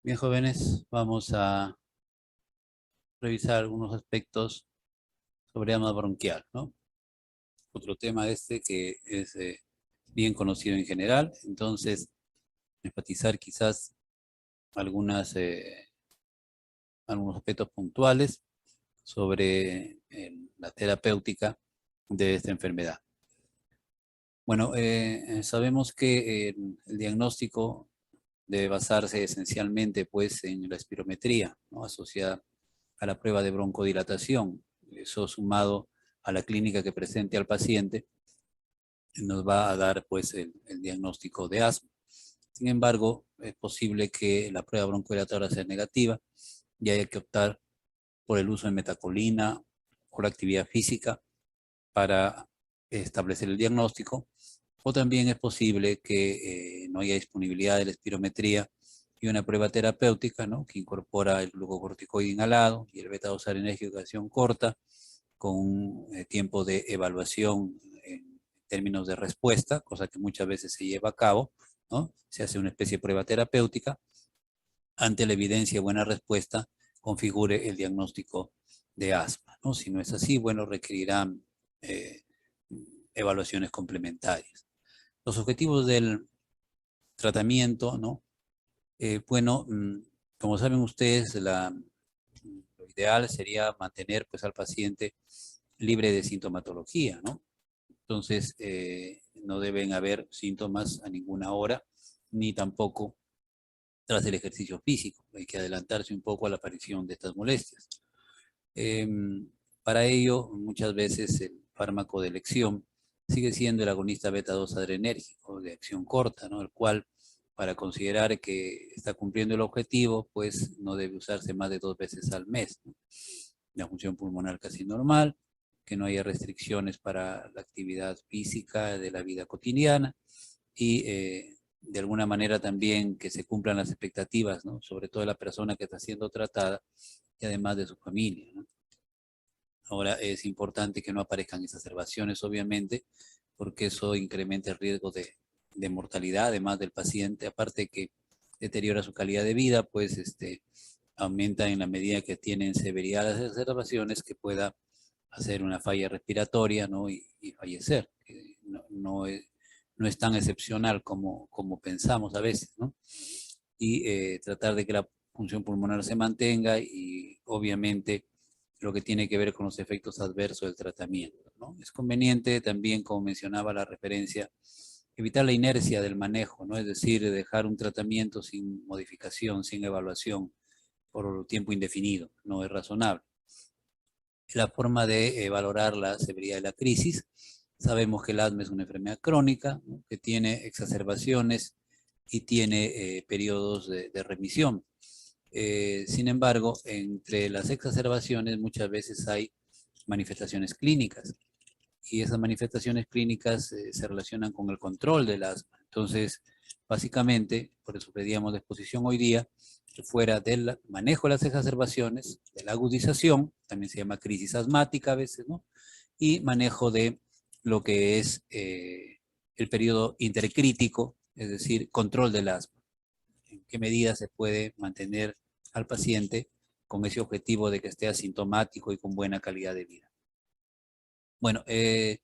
Bien, jóvenes, vamos a revisar algunos aspectos sobre asma bronquial, ¿no? Otro tema que es bien conocido en general, entonces enfatizar quizás algunas, algunos aspectos puntuales sobre la terapéutica de esta enfermedad. Bueno, sabemos que el diagnóstico debe basarse esencialmente pues, en la espirometría, ¿no? Asociada a la prueba de broncodilatación. Eso sumado a la clínica que presente al paciente nos va a dar pues el diagnóstico de asma. Sin embargo, es posible que la prueba broncodilatadora sea negativa y haya que optar por el uso de metacolina o la actividad física para establecer el diagnóstico. O también es posible que no haya disponibilidad de la espirometría y una prueba terapéutica, ¿no? Que incorpora el glucocorticoide inhalado y el beta-2-adrenérgico de acción corta con un tiempo de evaluación en términos de respuesta, cosa que muchas veces se lleva a cabo, ¿no? Se hace una especie de prueba terapéutica. Ante la evidencia de buena respuesta, configure el diagnóstico de asma, ¿no? Si no es así, bueno, requerirán eh, evaluaciones complementarias. Los objetivos del tratamiento, ¿no? Bueno, como saben ustedes, lo ideal sería mantener pues, al paciente libre de sintomatología, ¿no? Entonces, no deben haber síntomas a ninguna hora, ni tampoco tras el ejercicio físico. Hay que adelantarse un poco a la aparición de estas molestias. Eh, para ello, muchas veces el fármaco de elección sigue siendo el agonista beta-2 adrenérgico de acción corta, ¿no? El cual, para considerar que está cumpliendo el objetivo, pues no debe usarse más de 2 veces al mes, ¿no? La función pulmonar casi normal, que no haya restricciones para la actividad física de la vida cotidiana y de alguna manera también que se cumplan las expectativas, ¿no? Sobre todo de la persona que está siendo tratada y además de su familia, ¿no? Ahora es importante que no aparezcan exacerbaciones, obviamente, porque eso incrementa el riesgo de mortalidad, además del paciente, aparte que deteriora su calidad de vida, pues aumenta en la medida que tienen severidad las exacerbaciones, que pueda hacer una falla respiratoria, ¿no? Y fallecer. No es tan excepcional como pensamos a veces, ¿no? Y tratar de que la función pulmonar se mantenga y obviamente lo que tiene que ver con los efectos adversos del tratamiento, ¿no? Es conveniente también, como mencionaba la referencia, evitar la inercia del manejo, ¿no? Es decir, dejar un tratamiento sin modificación, sin evaluación por tiempo indefinido, no es razonable. La forma de valorar la severidad de la crisis. Sabemos que el asma es una enfermedad crónica, ¿no? Que tiene exacerbaciones y tiene periodos de remisión. Sin embargo, entre las exacerbaciones muchas veces hay manifestaciones clínicas y esas manifestaciones clínicas se relacionan con el control del asma. Entonces, básicamente, por eso pedíamos la exposición hoy día, que fuera del manejo de las exacerbaciones, de la agudización, también se llama crisis asmática a veces, ¿no? Y manejo de lo que es el periodo intercrítico, es decir, control del asma. En qué medida se puede mantener al paciente con ese objetivo de que esté asintomático y con buena calidad de vida. Bueno, el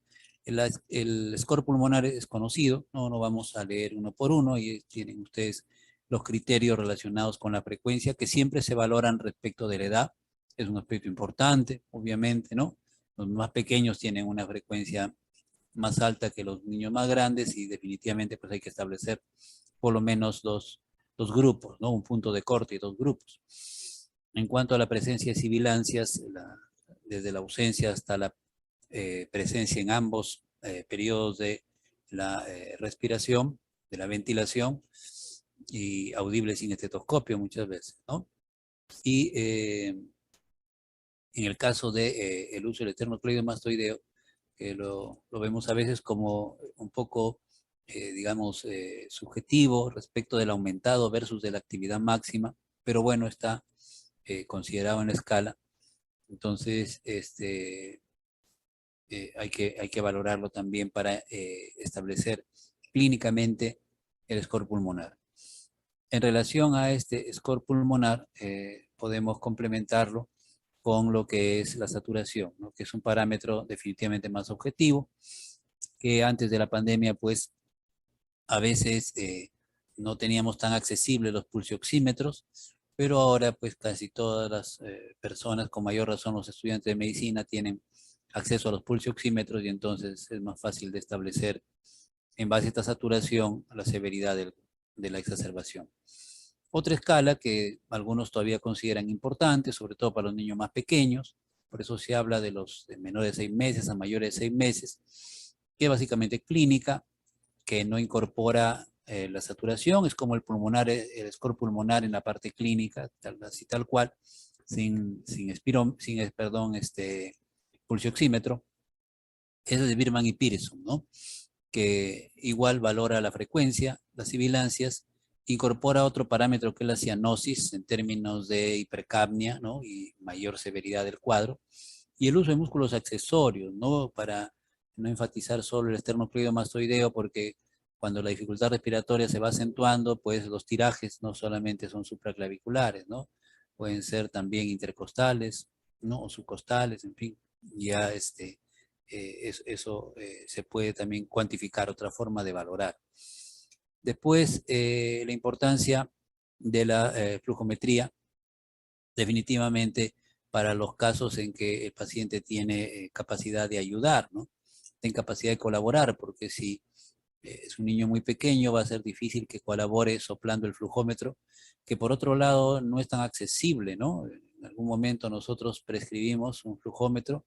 score pulmonar es conocido, no vamos a leer uno por uno y tienen ustedes los criterios relacionados con la frecuencia que siempre se valoran respecto de la edad. Es un aspecto importante, obviamente, ¿no? Los más pequeños tienen una frecuencia más alta que los niños más grandes y definitivamente pues hay que establecer por lo menos dos grupos, ¿no? Un punto de corte y dos grupos. En cuanto a la presencia de sibilancias, desde la ausencia hasta la presencia en ambos periodos de la respiración, de la ventilación, y audible sin estetoscopio muchas veces, ¿no? Y en el caso de el uso del esternocleido mastoideo, que lo vemos a veces como un poco, digamos, subjetivo respecto del aumentado versus de la actividad máxima, pero bueno, está considerado en la escala. Entonces, hay que valorarlo también para establecer clínicamente el score pulmonar. En relación a este score pulmonar, podemos complementarlo con lo que es la saturación, ¿no? Que es un parámetro definitivamente más objetivo, que antes de la pandemia, pues, a veces no teníamos tan accesibles los pulsioxímetros, pero ahora, pues, casi todas las personas, con mayor razón los estudiantes de medicina, tienen acceso a los pulsioxímetros y entonces es más fácil de establecer, en base a esta saturación, la severidad de la exacerbación. Otra escala que algunos todavía consideran importante, sobre todo para los niños más pequeños, por eso se habla de los de menores de 6 meses a mayores de 6 meses, que es básicamente clínica, que no incorpora la saturación, es como el pulmonar, el score pulmonar en la parte clínica, así tal cual, sin pulsioxímetro. Eso es de Birman y Pearson, ¿no? Que igual valora la frecuencia, las sibilancias, incorpora otro parámetro que es la cianosis en términos de hipercapnia, ¿no? Y mayor severidad del cuadro, y el uso de músculos accesorios, ¿no? Para no enfatizar solo el esternocleidomastoideo, porque cuando la dificultad respiratoria se va acentuando, pues los tirajes no solamente son supraclaviculares, ¿no? Pueden ser también intercostales, ¿no? O subcostales, en fin, ya eso se puede también cuantificar, otra forma de valorar. Después, la importancia de la flujometría, definitivamente para los casos en que el paciente tiene capacidad de ayudar, ¿no? Tiene capacidad de colaborar, porque si es un niño muy pequeño, va a ser difícil que colabore soplando el flujómetro, que por otro lado no es tan accesible, ¿no? En algún momento nosotros prescribimos un flujómetro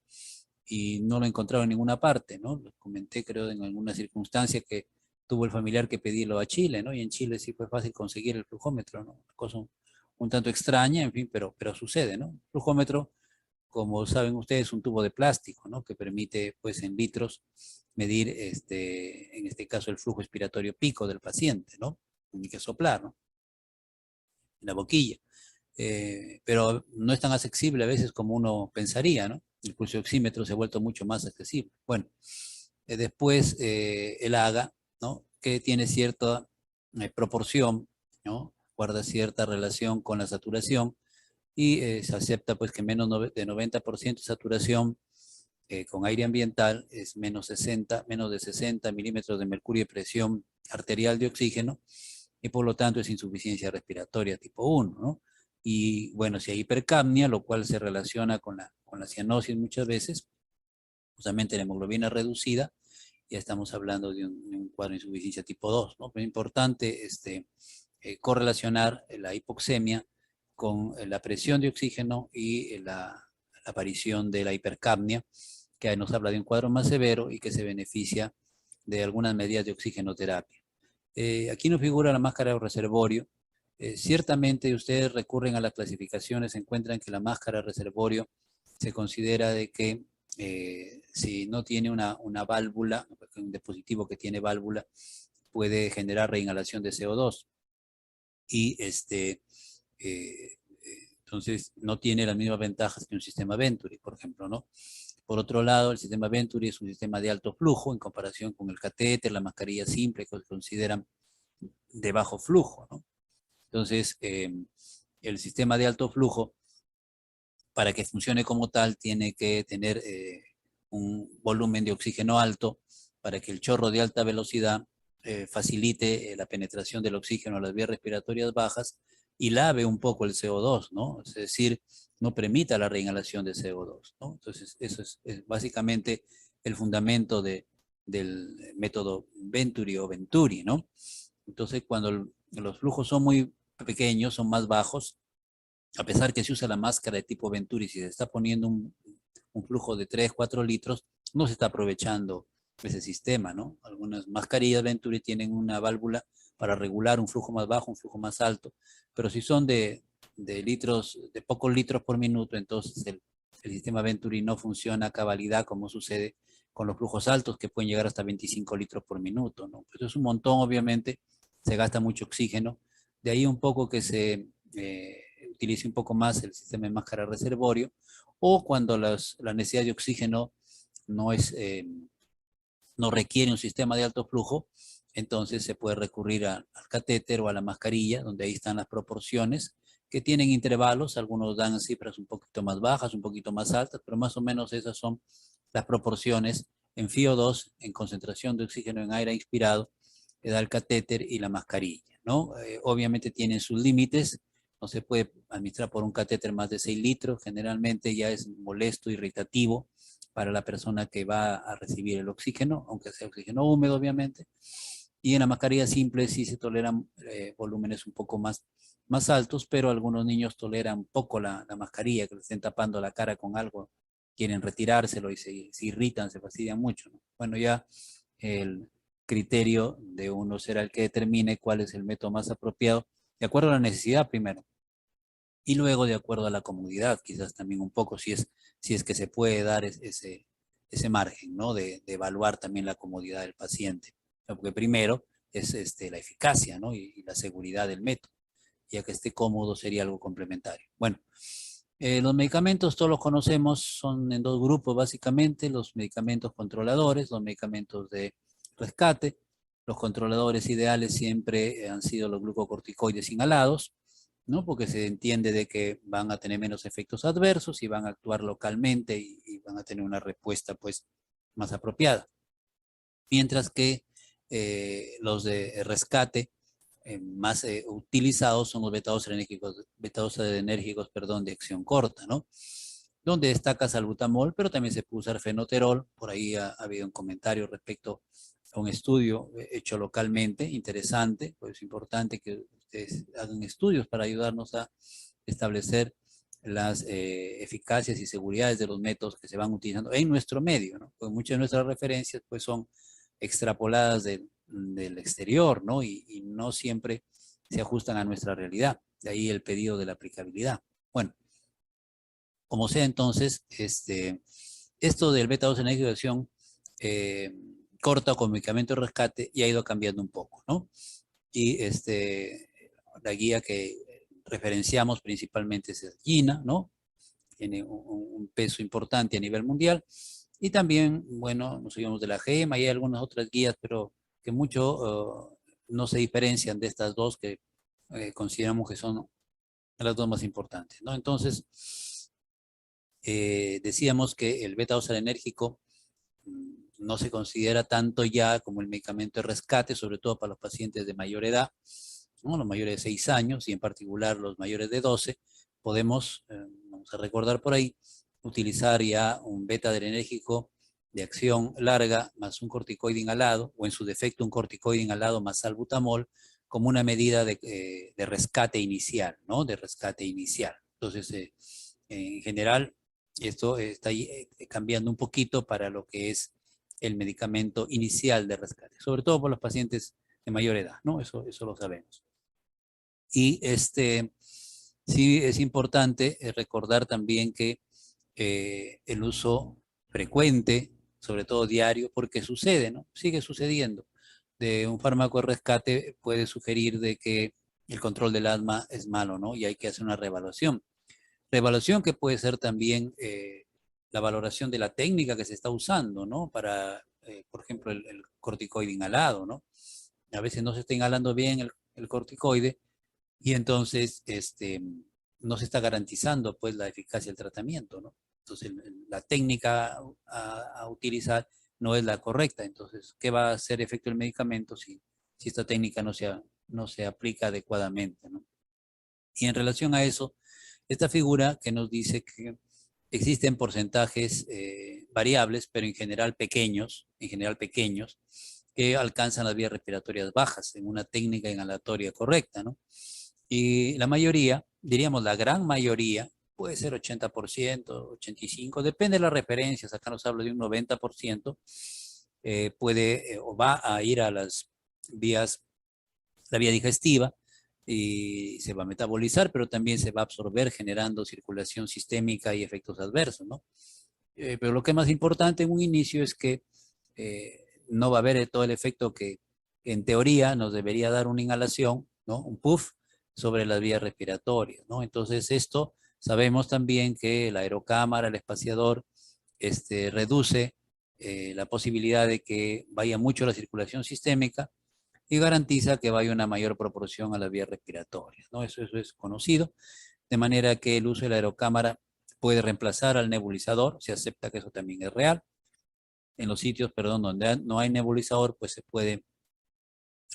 y no lo encontraron en ninguna parte, ¿no? Lo comenté, creo, en alguna circunstancia que tuvo el familiar que pedirlo a Chile, ¿no? Y en Chile sí fue fácil conseguir el flujómetro, ¿no? Una cosa un tanto extraña, en fin, pero sucede, ¿no? El flujómetro, como saben ustedes, es un tubo de plástico, ¿no? Que permite, pues, en litros medir, en este caso, el flujo expiratorio pico del paciente, ¿no? Hay que soplar, ¿no? En la boquilla. Pero no es tan accesible a veces como uno pensaría, ¿no? El pulsioxímetro se ha vuelto mucho más accesible. Bueno, después el AGA, ¿no? Que tiene cierta proporción, ¿no? Guarda cierta relación con la saturación y se acepta pues que menos de 90% de saturación con aire ambiental es menos de 60 milímetros de mercurio de presión arterial de oxígeno, y por lo tanto es insuficiencia respiratoria tipo 1, ¿no? Y bueno, si hay hipercapnia, lo cual se relaciona con la cianosis muchas veces, justamente la hemoglobina reducida, ya estamos hablando de un cuadro de insuficiencia tipo 2, ¿no? Pero es importante correlacionar la hipoxemia con la presión de oxígeno y la aparición de la hipercapnia, que nos habla de un cuadro más severo y que se beneficia de algunas medidas de oxigenoterapia. Aquí nos figura la máscara de reservorio. Ciertamente ustedes recurren a las clasificaciones, encuentran que la máscara de reservorio se considera de que si no tiene una válvula, un dispositivo que tiene válvula, puede generar reinhalación de CO2. Y entonces no tiene las mismas ventajas que un sistema Venturi, por ejemplo, ¿no? Por otro lado, el sistema Venturi es un sistema de alto flujo en comparación con el catéter, la mascarilla simple, que se consideran de bajo flujo, ¿no? Entonces, el sistema de alto flujo, para que funcione como tal, tiene que tener un volumen de oxígeno alto para que el chorro de alta velocidad facilite la penetración del oxígeno a las vías respiratorias bajas y lave un poco el CO2, ¿no? Es decir, no permita la reinhalación de CO2, ¿no? Entonces, eso es básicamente el fundamento del método Venturi o Venturi, ¿no? Entonces, cuando los flujos son muy pequeños, son más bajos, a pesar que se usa la máscara de tipo Venturi, si se está poniendo un flujo de 3, 4 litros, no se está aprovechando ese sistema, ¿no? Algunas mascarillas Venturi tienen una válvula para regular un flujo más bajo, un flujo más alto, pero si son de litros, de pocos litros por minuto, entonces el sistema Venturi no funciona a cabalidad como sucede con los flujos altos que pueden llegar hasta 25 litros por minuto, ¿no? Eso es un montón, obviamente, se gasta mucho oxígeno, de ahí un poco que se utilice un poco más el sistema de máscara reservorio, o cuando la necesidad de oxígeno no, no requiere un sistema de alto flujo, entonces se puede recurrir al catéter o a la mascarilla, donde ahí están las proporciones, que tienen intervalos, algunos dan cifras un poquito más bajas, un poquito más altas, pero más o menos esas son las proporciones en FiO2, en concentración de oxígeno en aire inspirado, que da el catéter y la mascarilla, ¿no? Obviamente tienen sus límites, no se puede administrar por un catéter más de 6 litros, generalmente ya es molesto, irritativo para la persona que va a recibir el oxígeno, aunque sea oxígeno húmedo, obviamente. Y en la mascarilla simple sí se toleran volúmenes un poco más altos, pero algunos niños toleran poco la mascarilla, que le estén tapando la cara con algo, quieren retirárselo y se irritan, se fastidian mucho, ¿no? Bueno, ya el criterio de uno será el que determine cuál es el método más apropiado, de acuerdo a la necesidad primero, y luego de acuerdo a la comodidad, quizás también un poco, si es que se puede dar ese margen, ¿no? De evaluar también la comodidad del paciente. Porque primero es la eficacia, ¿no? Y la seguridad del método. Ya que esté cómodo sería algo complementario. Bueno, los medicamentos todos los conocemos, son en dos grupos básicamente, los medicamentos controladores, los medicamentos de rescate. Los controladores ideales siempre han sido los glucocorticoides inhalados, ¿no? Porque se entiende de que van a tener menos efectos adversos y van a actuar localmente y van a tener una respuesta pues más apropiada. Mientras que los de rescate más utilizados son los beta-2-adrenérgicos, perdón, de acción corta, ¿no? Donde destaca salbutamol, pero también se puede usar fenoterol. Por ahí ha habido un comentario respecto a un estudio hecho localmente, interesante, pues es importante que ustedes hagan estudios para ayudarnos a establecer las eficacias y seguridades de los métodos que se van utilizando en nuestro medio, ¿no? Porque muchas de nuestras referencias pues son extrapoladas del exterior, ¿no? Y no siempre se ajustan a nuestra realidad. De ahí el pedido de la aplicabilidad. Bueno, como sea entonces, esto del beta-2 de acción corta con medicamento de rescate y ha ido cambiando un poco, ¿no? Y la guía que referenciamos principalmente es GINA, ¿no? Tiene un peso importante a nivel mundial. Y también, bueno, nos seguimos de la GEMA y hay algunas otras guías, pero que mucho no se diferencian de estas dos que consideramos que son las dos más importantes, ¿no? Entonces, decíamos que el beta-2-adrenérgico no se considera tanto ya como el medicamento de rescate, sobre todo para los pacientes de mayor edad, ¿no? Los mayores de 6 años y en particular los mayores de 12, podemos, vamos a recordar por ahí, utilizar ya un beta-adrenérgico de acción larga más un corticoide inhalado, o en su defecto un corticoide inhalado más salbutamol, como una medida de rescate inicial, ¿no? De rescate inicial. Entonces, en general, esto está cambiando un poquito para lo que es el medicamento inicial de rescate, sobre todo por los pacientes de mayor edad, ¿no? Eso lo sabemos. Y sí es importante recordar también que el uso frecuente, sobre todo diario, porque sucede, ¿no? Sigue sucediendo. De un fármaco de rescate puede sugerir de que el control del asma es malo, ¿no? Y hay que hacer una reevaluación. Reevaluación que puede ser también la valoración de la técnica que se está usando, ¿no? Para, por ejemplo, el corticoide inhalado, ¿no? A veces no se está inhalando bien el corticoide y entonces no se está garantizando pues la eficacia del tratamiento, ¿no? Entonces la técnica a utilizar no es la correcta. Entonces, ¿qué va a hacer efecto el medicamento si esta técnica no se aplica adecuadamente, ¿no? Y en relación a eso, esta figura que nos dice que existen porcentajes variables, pero en general pequeños, que alcanzan las vías respiratorias bajas en una técnica inhalatoria correcta, ¿no? Y la mayoría, diríamos la gran mayoría, puede ser 80%, 85%, depende de las referencias, acá nos habla de un 90%, puede o va a ir a las vías, la vía digestiva, y se va a metabolizar, pero también se va a absorber generando circulación sistémica y efectos adversos, ¿no? Pero lo que es más importante en un inicio es que no va a haber todo el efecto que en teoría nos debería dar una inhalación, ¿no? Un puff sobre las vías respiratorias, ¿no? Entonces esto sabemos también que la aerocámara, el espaciador, reduce la posibilidad de que vaya mucho la circulación sistémica y garantiza que vaya una mayor proporción a las vías respiratorias, ¿no? Eso es conocido, de manera que el uso de la aerocámara puede reemplazar al nebulizador, se acepta que eso también es real. En los sitios, perdón, donde no hay nebulizador, pues se puede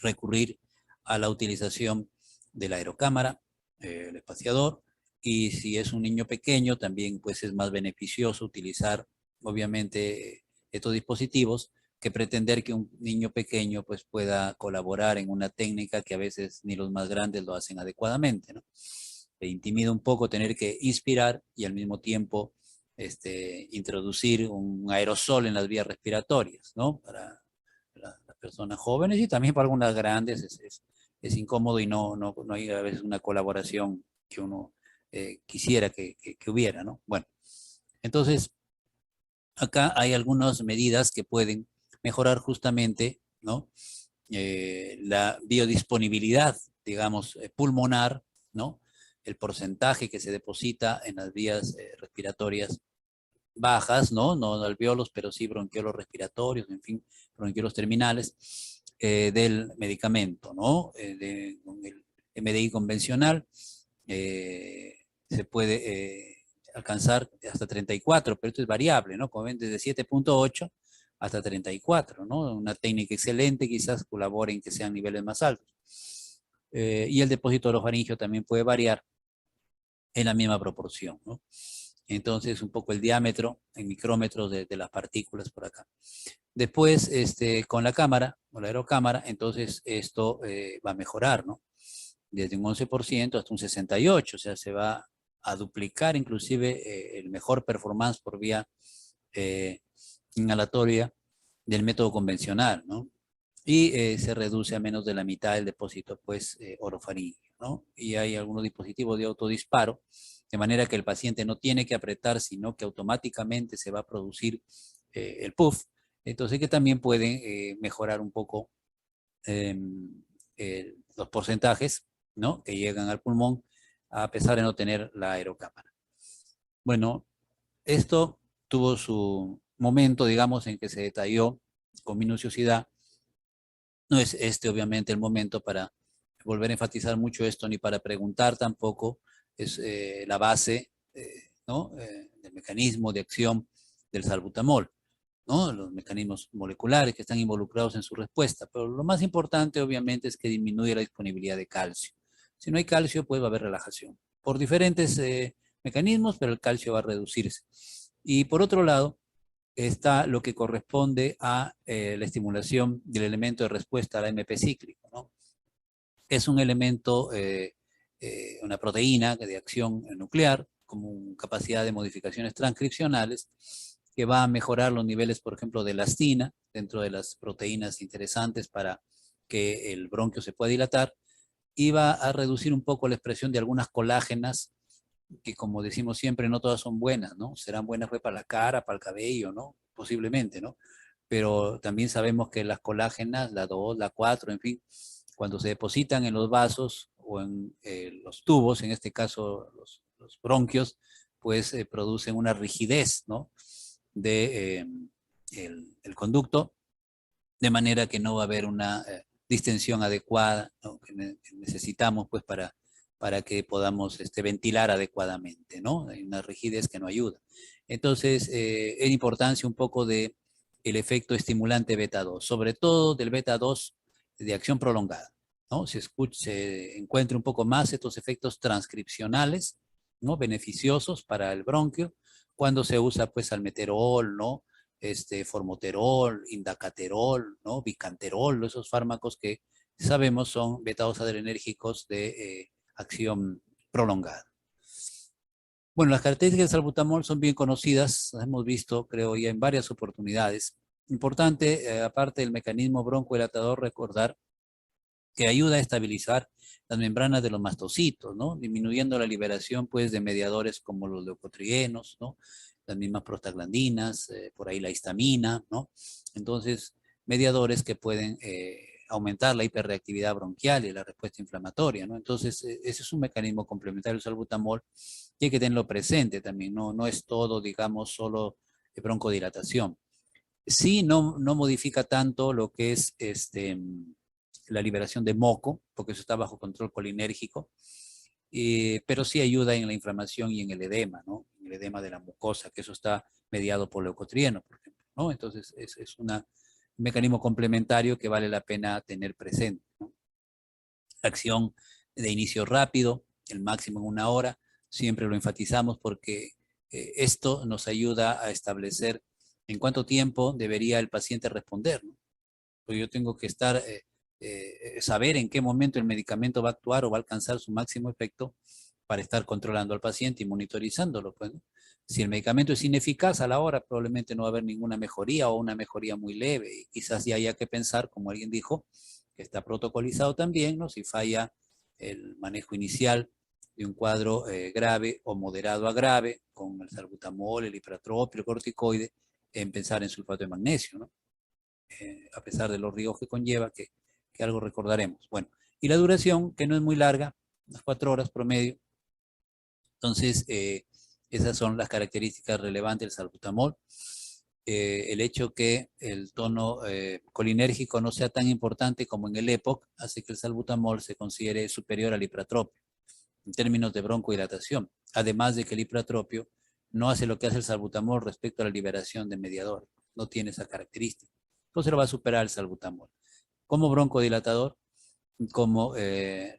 recurrir a la utilización de la aerocámara, el espaciador, y si es un niño pequeño, también pues es más beneficioso utilizar, obviamente, estos dispositivos que pretender que un niño pequeño pues pueda colaborar en una técnica que a veces ni los más grandes lo hacen adecuadamente, ¿no? Le intimida un poco tener que inspirar y al mismo tiempo introducir un aerosol en las vías respiratorias, ¿no? Para las personas jóvenes y también para algunas grandes es incómodo y no hay a veces una colaboración que uno quisiera que hubiera, ¿no? Bueno, entonces acá hay algunas medidas que pueden mejorar justamente, ¿no? La biodisponibilidad, digamos, pulmonar, ¿no? El porcentaje que se deposita en las vías respiratorias bajas, ¿no? No alveolos, pero sí bronquiolos respiratorios, en fin, bronquiolos terminales del medicamento, ¿no? Con el MDI convencional se puede alcanzar hasta 34, pero esto es variable, ¿no? Como ven, desde 7.8 hasta 34, ¿no? Una técnica excelente, quizás colabore en que sean niveles más altos. Y el depósito orofaringeo también puede variar en la misma proporción, ¿no? Entonces, un poco el diámetro en micrómetros de las partículas por acá. Después, con la cámara, o la aerocámara, entonces esto va a mejorar, ¿no? Desde un 11% hasta un 68%, o sea, se va a duplicar inclusive el mejor performance por vía inhalatoria del método convencional, ¿no? Y se reduce a menos de la mitad el depósito, pues, orofaríngeo, ¿no? Y hay algunos dispositivos de autodisparo, de manera que el paciente no tiene que apretar, sino que automáticamente se va a producir el puff. Entonces, que también pueden mejorar un poco los porcentajes, ¿no? Que llegan al pulmón, a pesar de no tener la aerocámara. Bueno, esto tuvo su momento, digamos, en que se detalló con minuciosidad. No es obviamente, el momento para volver a enfatizar mucho esto, ni para preguntar tampoco. Es la base, ¿no? Del mecanismo de acción del salbutamol, ¿no? Los mecanismos moleculares que están involucrados en su respuesta. Pero lo más importante, obviamente, es que disminuye la disponibilidad de calcio. Si no hay calcio, pues va a haber relajación. Por diferentes mecanismos, pero el calcio va a reducirse. Y por otro lado, está lo que corresponde a la estimulación del elemento de respuesta a la MP cíclico, ¿no? Es un elemento, una proteína de acción nuclear, con capacidad de modificaciones transcripcionales, que va a mejorar los niveles, por ejemplo, de elastina, dentro de las proteínas interesantes para que el bronquio se pueda dilatar, y va a reducir un poco la expresión de algunas colágenas que, como decimos siempre, no todas son buenas, ¿no? Serán buenas pues para la cara, para el cabello, ¿no? Posiblemente, ¿no? Pero también sabemos que las colágenas, la 2, la 4, en fin, cuando se depositan en los vasos o en los tubos, en este caso los bronquios, pues producen una rigidez, ¿no? De el conducto, de manera que no va a haber una distensión adecuada, ¿no? que necesitamos pues para que podamos ventilar adecuadamente, ¿no? Hay una rigidez que no ayuda. Entonces, es importancia un poco de el efecto estimulante beta 2, sobre todo del beta 2 de acción prolongada, ¿no? Se encuentra un poco más estos efectos transcripcionales, ¿no? Beneficiosos para el bronquio, cuando se usa pues almeterol, ¿no? Formoterol, indacaterol, ¿no? Bicanterol, esos fármacos que sabemos son beta-2 adrenérgicos de acción prolongada. Bueno, las características del salbutamol son bien conocidas, las hemos visto, creo, ya en varias oportunidades. Importante, aparte del mecanismo broncodilatador, recordar que ayuda a estabilizar las membranas de los mastocitos, ¿no? Disminuyendo la liberación, pues, de mediadores como los leucotrienos, ¿no? Las mismas prostaglandinas, por ahí la histamina, ¿no? Entonces, mediadores que pueden aumentar la hiperreactividad bronquial y la respuesta inflamatoria, ¿no? Entonces, ese es un mecanismo complementario del salbutamol y hay que tenerlo presente también, ¿no? No es todo, digamos, solo broncodilatación. Sí, no modifica tanto lo que es la liberación de moco, porque eso está bajo control colinérgico, pero sí ayuda en la inflamación y en el edema, ¿no? En el edema de la mucosa, que eso está mediado por leucotrieno, por ejemplo, ¿no? Entonces es un mecanismo complementario que vale la pena tener presente, ¿no? Acción de inicio rápido, el máximo en 1 hora, siempre lo enfatizamos porque esto nos ayuda a establecer en cuánto tiempo debería el paciente responder, ¿no? Pues yo tengo que saber en qué momento el medicamento va a actuar o va a alcanzar su máximo efecto para estar controlando al paciente y monitorizándolo, pues, ¿no? Si el medicamento es ineficaz a la hora, probablemente no va a haber ninguna mejoría o una mejoría muy leve. Y quizás ya haya que pensar, como alguien dijo, que está protocolizado también, ¿no? Si falla el manejo inicial de un cuadro grave o moderado a grave, con el salbutamol, el ipratropio, el corticoide, en pensar en sulfato de magnesio, ¿no? A pesar de los riesgos que conlleva, que algo recordaremos. Bueno, y la duración, que no es muy larga, unas 4 horas promedio. Entonces, esas son las características relevantes del salbutamol. El hecho que el tono colinérgico no sea tan importante como en el EPOC hace que el salbutamol se considere superior al ipratropio en términos de broncodilatación, además de que el ipratropio no hace lo que hace el salbutamol respecto a la liberación de mediadores, no tiene esa característica. Entonces lo va a superar el salbutamol como broncodilatador, como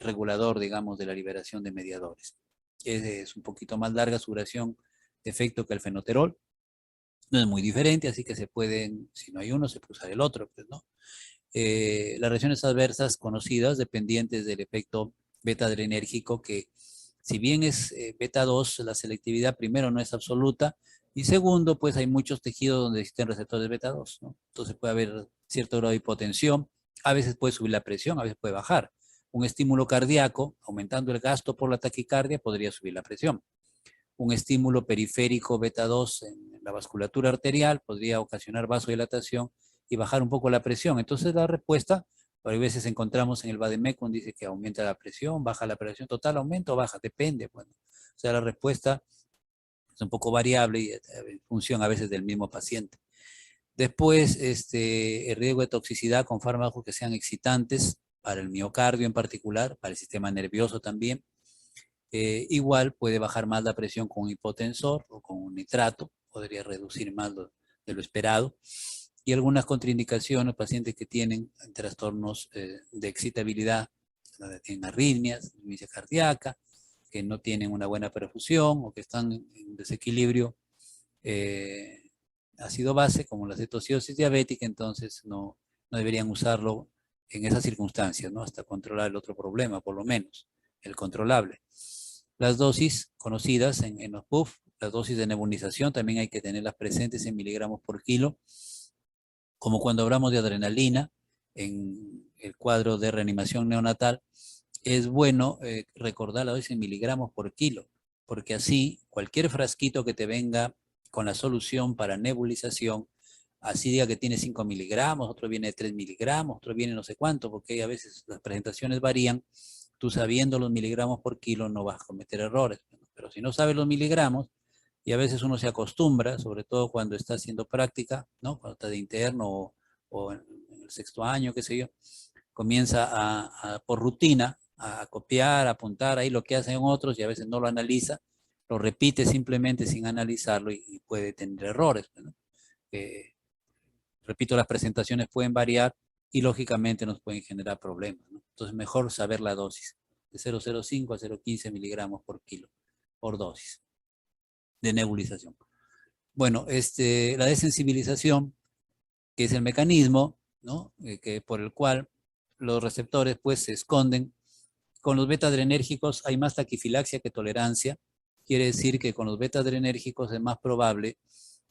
regulador, digamos, de la liberación de mediadores. Es un poquito más larga su duración de efecto que el fenoterol, no es muy diferente, así que se pueden, si no hay uno, se puede usar el otro, pues, ¿no? Las reacciones adversas conocidas, dependientes del efecto beta-adrenérgico, que si bien es beta 2, la selectividad primero no es absoluta, y segundo, pues hay muchos tejidos donde existen receptores beta 2, ¿no? Entonces puede haber cierto grado de hipotensión, a veces puede subir la presión, a veces puede bajar. Un estímulo cardíaco, aumentando el gasto por la taquicardia, podría subir la presión. Un estímulo periférico beta 2 en la vasculatura arterial podría ocasionar vasodilatación y bajar un poco la presión. Entonces la respuesta, a veces encontramos en el Vademecum, dice que aumenta la presión, baja la presión total, aumenta o baja, depende. Bueno, o sea, la respuesta es un poco variable y en función a veces del mismo paciente. Después, el riesgo de toxicidad con fármacos que sean excitantes para el miocardio en particular, para el sistema nervioso también. Igual puede bajar más la presión con un hipotensor o con un nitrato, podría reducir más de lo esperado. Y algunas contraindicaciones, pacientes que tienen trastornos de excitabilidad, en arritmias, arritmia cardíaca, que no tienen una buena perfusión o que están en desequilibrio ácido-base, como la cetoacidosis diabética, entonces no deberían usarlo en esas circunstancias, ¿no? Hasta controlar el otro problema, por lo menos, el controlable. Las dosis conocidas en los PUF, las dosis de nebulización, también hay que tenerlas presentes en miligramos por kilo, como cuando hablamos de adrenalina, en el cuadro de reanimación neonatal, es bueno recordar la dosis en miligramos por kilo, porque así cualquier frasquito que te venga con la solución para nebulización, así diga que tiene 5 miligramos, otro viene de 3 miligramos, otro viene no sé cuánto, porque a veces las presentaciones varían, tú sabiendo los miligramos por kilo no vas a cometer errores, pero si no sabes los miligramos, y a veces uno se acostumbra, sobre todo cuando está haciendo práctica, ¿no? Cuando está de interno o en el 6º año, qué sé yo, comienza por rutina a copiar, a apuntar ahí lo que hacen otros y a veces no lo analiza, lo repite simplemente sin analizarlo y puede tener errores, ¿no? Repito, las presentaciones pueden variar y lógicamente nos pueden generar problemas, ¿no? Entonces mejor saber la dosis, de 0,05 a 0,15 miligramos por kilo, por dosis de nebulización. Bueno, la desensibilización, que es el mecanismo, ¿no? Por el cual los receptores pues se esconden. Con los beta-adrenérgicos hay más taquifilaxia que tolerancia. Quiere decir que con los beta-adrenérgicos es más probable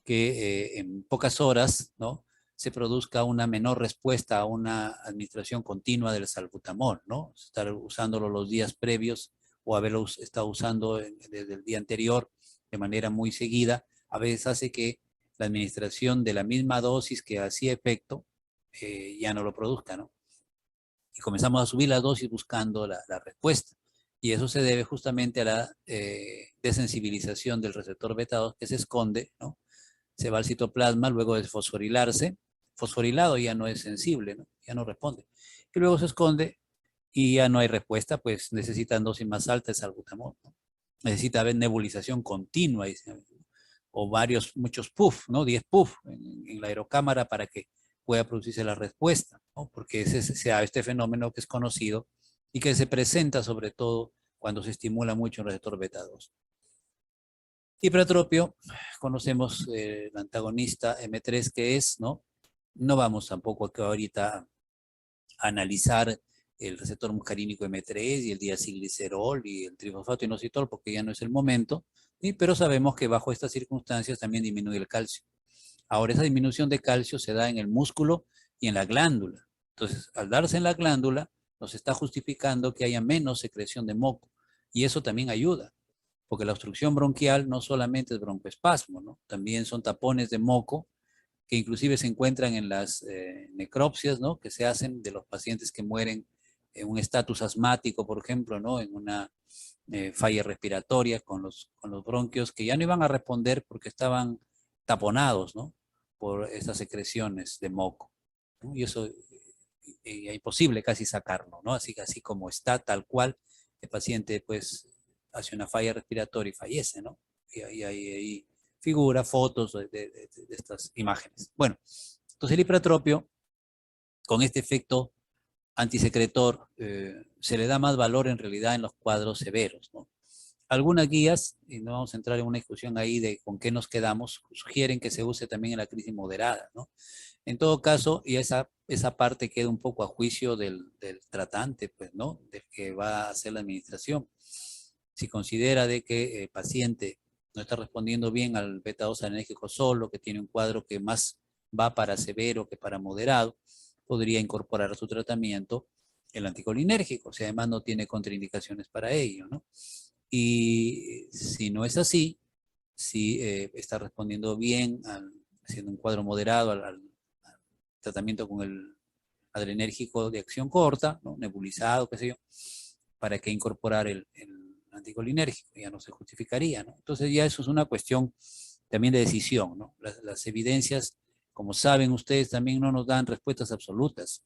que en pocas horas, ¿no?, se produzca una menor respuesta a una administración continua del salbutamol, ¿no? Estar usándolo los días previos o haberlo estado usando desde el día anterior de manera muy seguida, a veces hace que la administración de la misma dosis que hacía efecto ya no lo produzca, ¿no? Y comenzamos a subir la dosis buscando la respuesta. Y eso se debe justamente a la desensibilización del receptor beta 2 que se esconde, ¿no? Se va al citoplasma luego de fosforilarse fosforilado ya no es sensible, ¿no? Ya no responde. Y luego se esconde y ya no hay respuesta, pues necesitan dosis más altas de salbutamol, ¿no? Necesita haber nebulización continua o muchos puff, ¿no? 10 puff en la aerocámara para que pueda producirse la respuesta, ¿no? Porque ese sea este fenómeno que es conocido y que se presenta sobre todo cuando se estimula mucho el receptor beta 2. Hipertropio, conocemos el antagonista M3 que es, ¿no? No vamos tampoco aquí ahorita a analizar el receptor muscarínico M3 y el diacilglicerol y el trifosfato inositol porque ya no es el momento, ¿sí? Pero sabemos que bajo estas circunstancias también disminuye el calcio. Ahora, esa disminución de calcio se da en el músculo y en la glándula. Entonces, al darse en la glándula, nos está justificando que haya menos secreción de moco. Y eso también ayuda, porque la obstrucción bronquial no solamente es broncoespasmo, ¿no? También son tapones de moco que inclusive se encuentran en las necropsias, ¿no? Que se hacen de los pacientes que mueren en un estatus asmático, por ejemplo, ¿no? En una falla respiratoria con los bronquios que ya no iban a responder porque estaban taponados, ¿no? Por estas secreciones de moco, ¿no? Y eso es imposible casi sacarlo, ¿no? Así como está tal cual, el paciente pues hace una falla respiratoria y fallece, ¿no? Y ahí figura, fotos de estas imágenes. Bueno, entonces el hipertropio, con este efecto antisecretor, se le da más valor en realidad en los cuadros severos, ¿no? Algunas guías, y no vamos a entrar en una discusión ahí de con qué nos quedamos, sugieren que se use también en la crisis moderada, ¿no? En todo caso, y esa parte queda un poco a juicio del tratante, pues, ¿no? Del que va a hacer la administración. Si considera de que el paciente no está respondiendo bien al beta 2 adrenérgico solo, que tiene un cuadro que más va para severo que para moderado, podría incorporar a su tratamiento el anticolinérgico, si además no tiene contraindicaciones para ello, ¿no? Y si no es así, si está respondiendo bien, haciendo un cuadro moderado al tratamiento con el adrenérgico de acción corta, ¿no? Nebulizado, qué sé yo, para que incorporar el anticolinérgico, ya no se justificaría, ¿no? Entonces ya eso es una cuestión también de decisión, ¿no? Las evidencias, como saben ustedes, también no nos dan respuestas absolutas.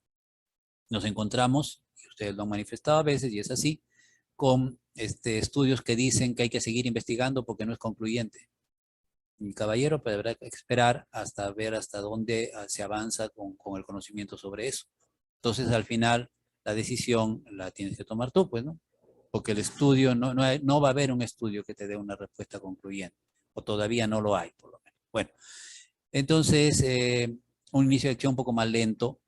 Nos encontramos, y ustedes lo han manifestado a veces, y es así, con estudios que dicen que hay que seguir investigando porque no es concluyente. Mi caballero, pues habrá que esperar hasta ver hasta dónde se avanza con el conocimiento sobre eso. Entonces, al final, la decisión la tienes que tomar tú, pues, ¿no? Porque el estudio, no va a haber un estudio que te dé una respuesta concluyente, o todavía no lo hay, por lo menos. Bueno, entonces, un inicio de acción un poco más lento.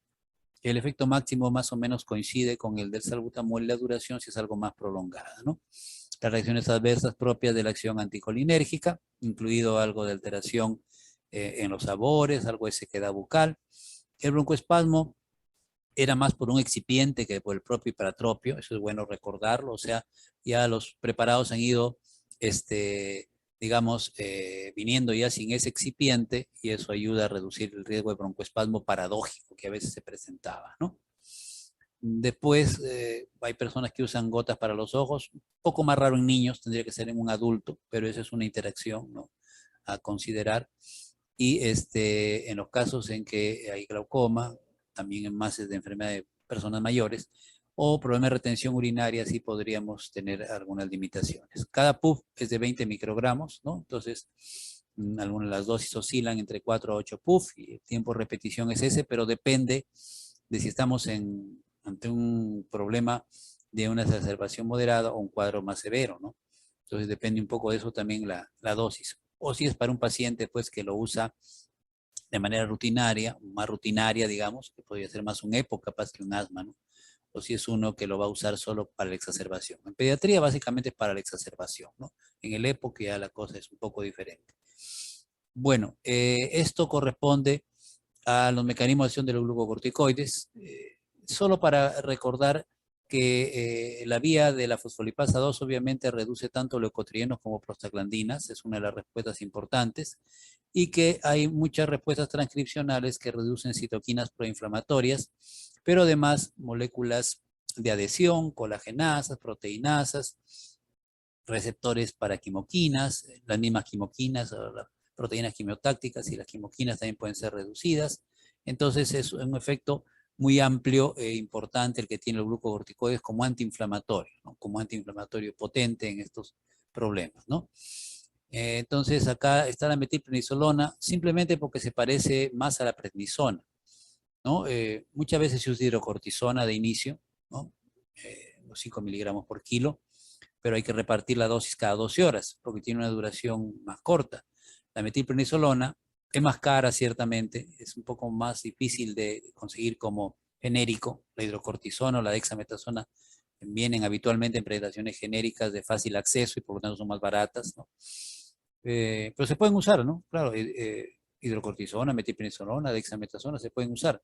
El efecto máximo más o menos coincide con el del salbutamol y la duración si es algo más prolongada, ¿no? Las reacciones adversas propias de la acción anticolinérgica, incluido algo de alteración en los sabores, algo de sequedad bucal. El broncoespasmo era más por un excipiente que por el propio hipertropio, eso es bueno recordarlo, o sea, ya los preparados han ido, digamos, viniendo ya sin ese excipiente y eso ayuda a reducir el riesgo de broncoespasmo paradójico que a veces se presentaba, ¿no? Después hay personas que usan gotas para los ojos, un poco más raro en niños, tendría que ser en un adulto, pero esa es una interacción, ¿no?, a considerar. Y en los casos en que hay glaucoma, también en masas de enfermedad de personas mayores, o problemas de retención urinaria, sí podríamos tener algunas limitaciones. Cada puff es de 20 microgramos, ¿no? Entonces, algunas de las dosis oscilan entre 4 a 8 puff y el tiempo de repetición es ese, pero depende de si estamos ante un problema de una exacerbación moderada o un cuadro más severo, ¿no? Entonces depende un poco de eso también la dosis. O si es para un paciente pues que lo usa de manera rutinaria, más rutinaria, digamos, que podría ser más un EPO capaz que un asma, ¿no? O si es uno que lo va a usar solo para la exacerbación. En pediatría básicamente es para la exacerbación, ¿no? En el EPO que ya la cosa es un poco diferente. Bueno, esto corresponde a los mecanismos de acción de los glucocorticoides. Solo para recordar que la vía de la fosfolipasa 2 obviamente reduce tanto leucotrienos como prostaglandinas, es una de las respuestas importantes, y que hay muchas respuestas transcripcionales que reducen citoquinas proinflamatorias, pero además moléculas de adhesión, colagenasas, proteinasas, receptores para quimoquinas, las mismas quimoquinas, o las proteínas quimiotácticas y las quimoquinas también pueden ser reducidas, Entonces es un efecto muy amplio e importante el que tiene el glucocorticoides como antiinflamatorio, ¿no? Como antiinflamatorio potente en estos problemas, ¿no? Entonces acá está la metilprednisolona simplemente porque se parece más a la prednisona, ¿no? Muchas veces se usa hidrocortisona de inicio, ¿no? Los 5 miligramos por kilo, pero hay que repartir la dosis cada 12 horas porque tiene una duración más corta. La metilprednisolona es más cara, ciertamente, es un poco más difícil de conseguir como genérico. La hidrocortisona o la dexametasona vienen habitualmente en presentaciones genéricas de fácil acceso y por lo tanto son más baratas, ¿no? Pero se pueden usar, ¿no? Claro, hidrocortisona, metilprednisolona, dexametasona se pueden usar.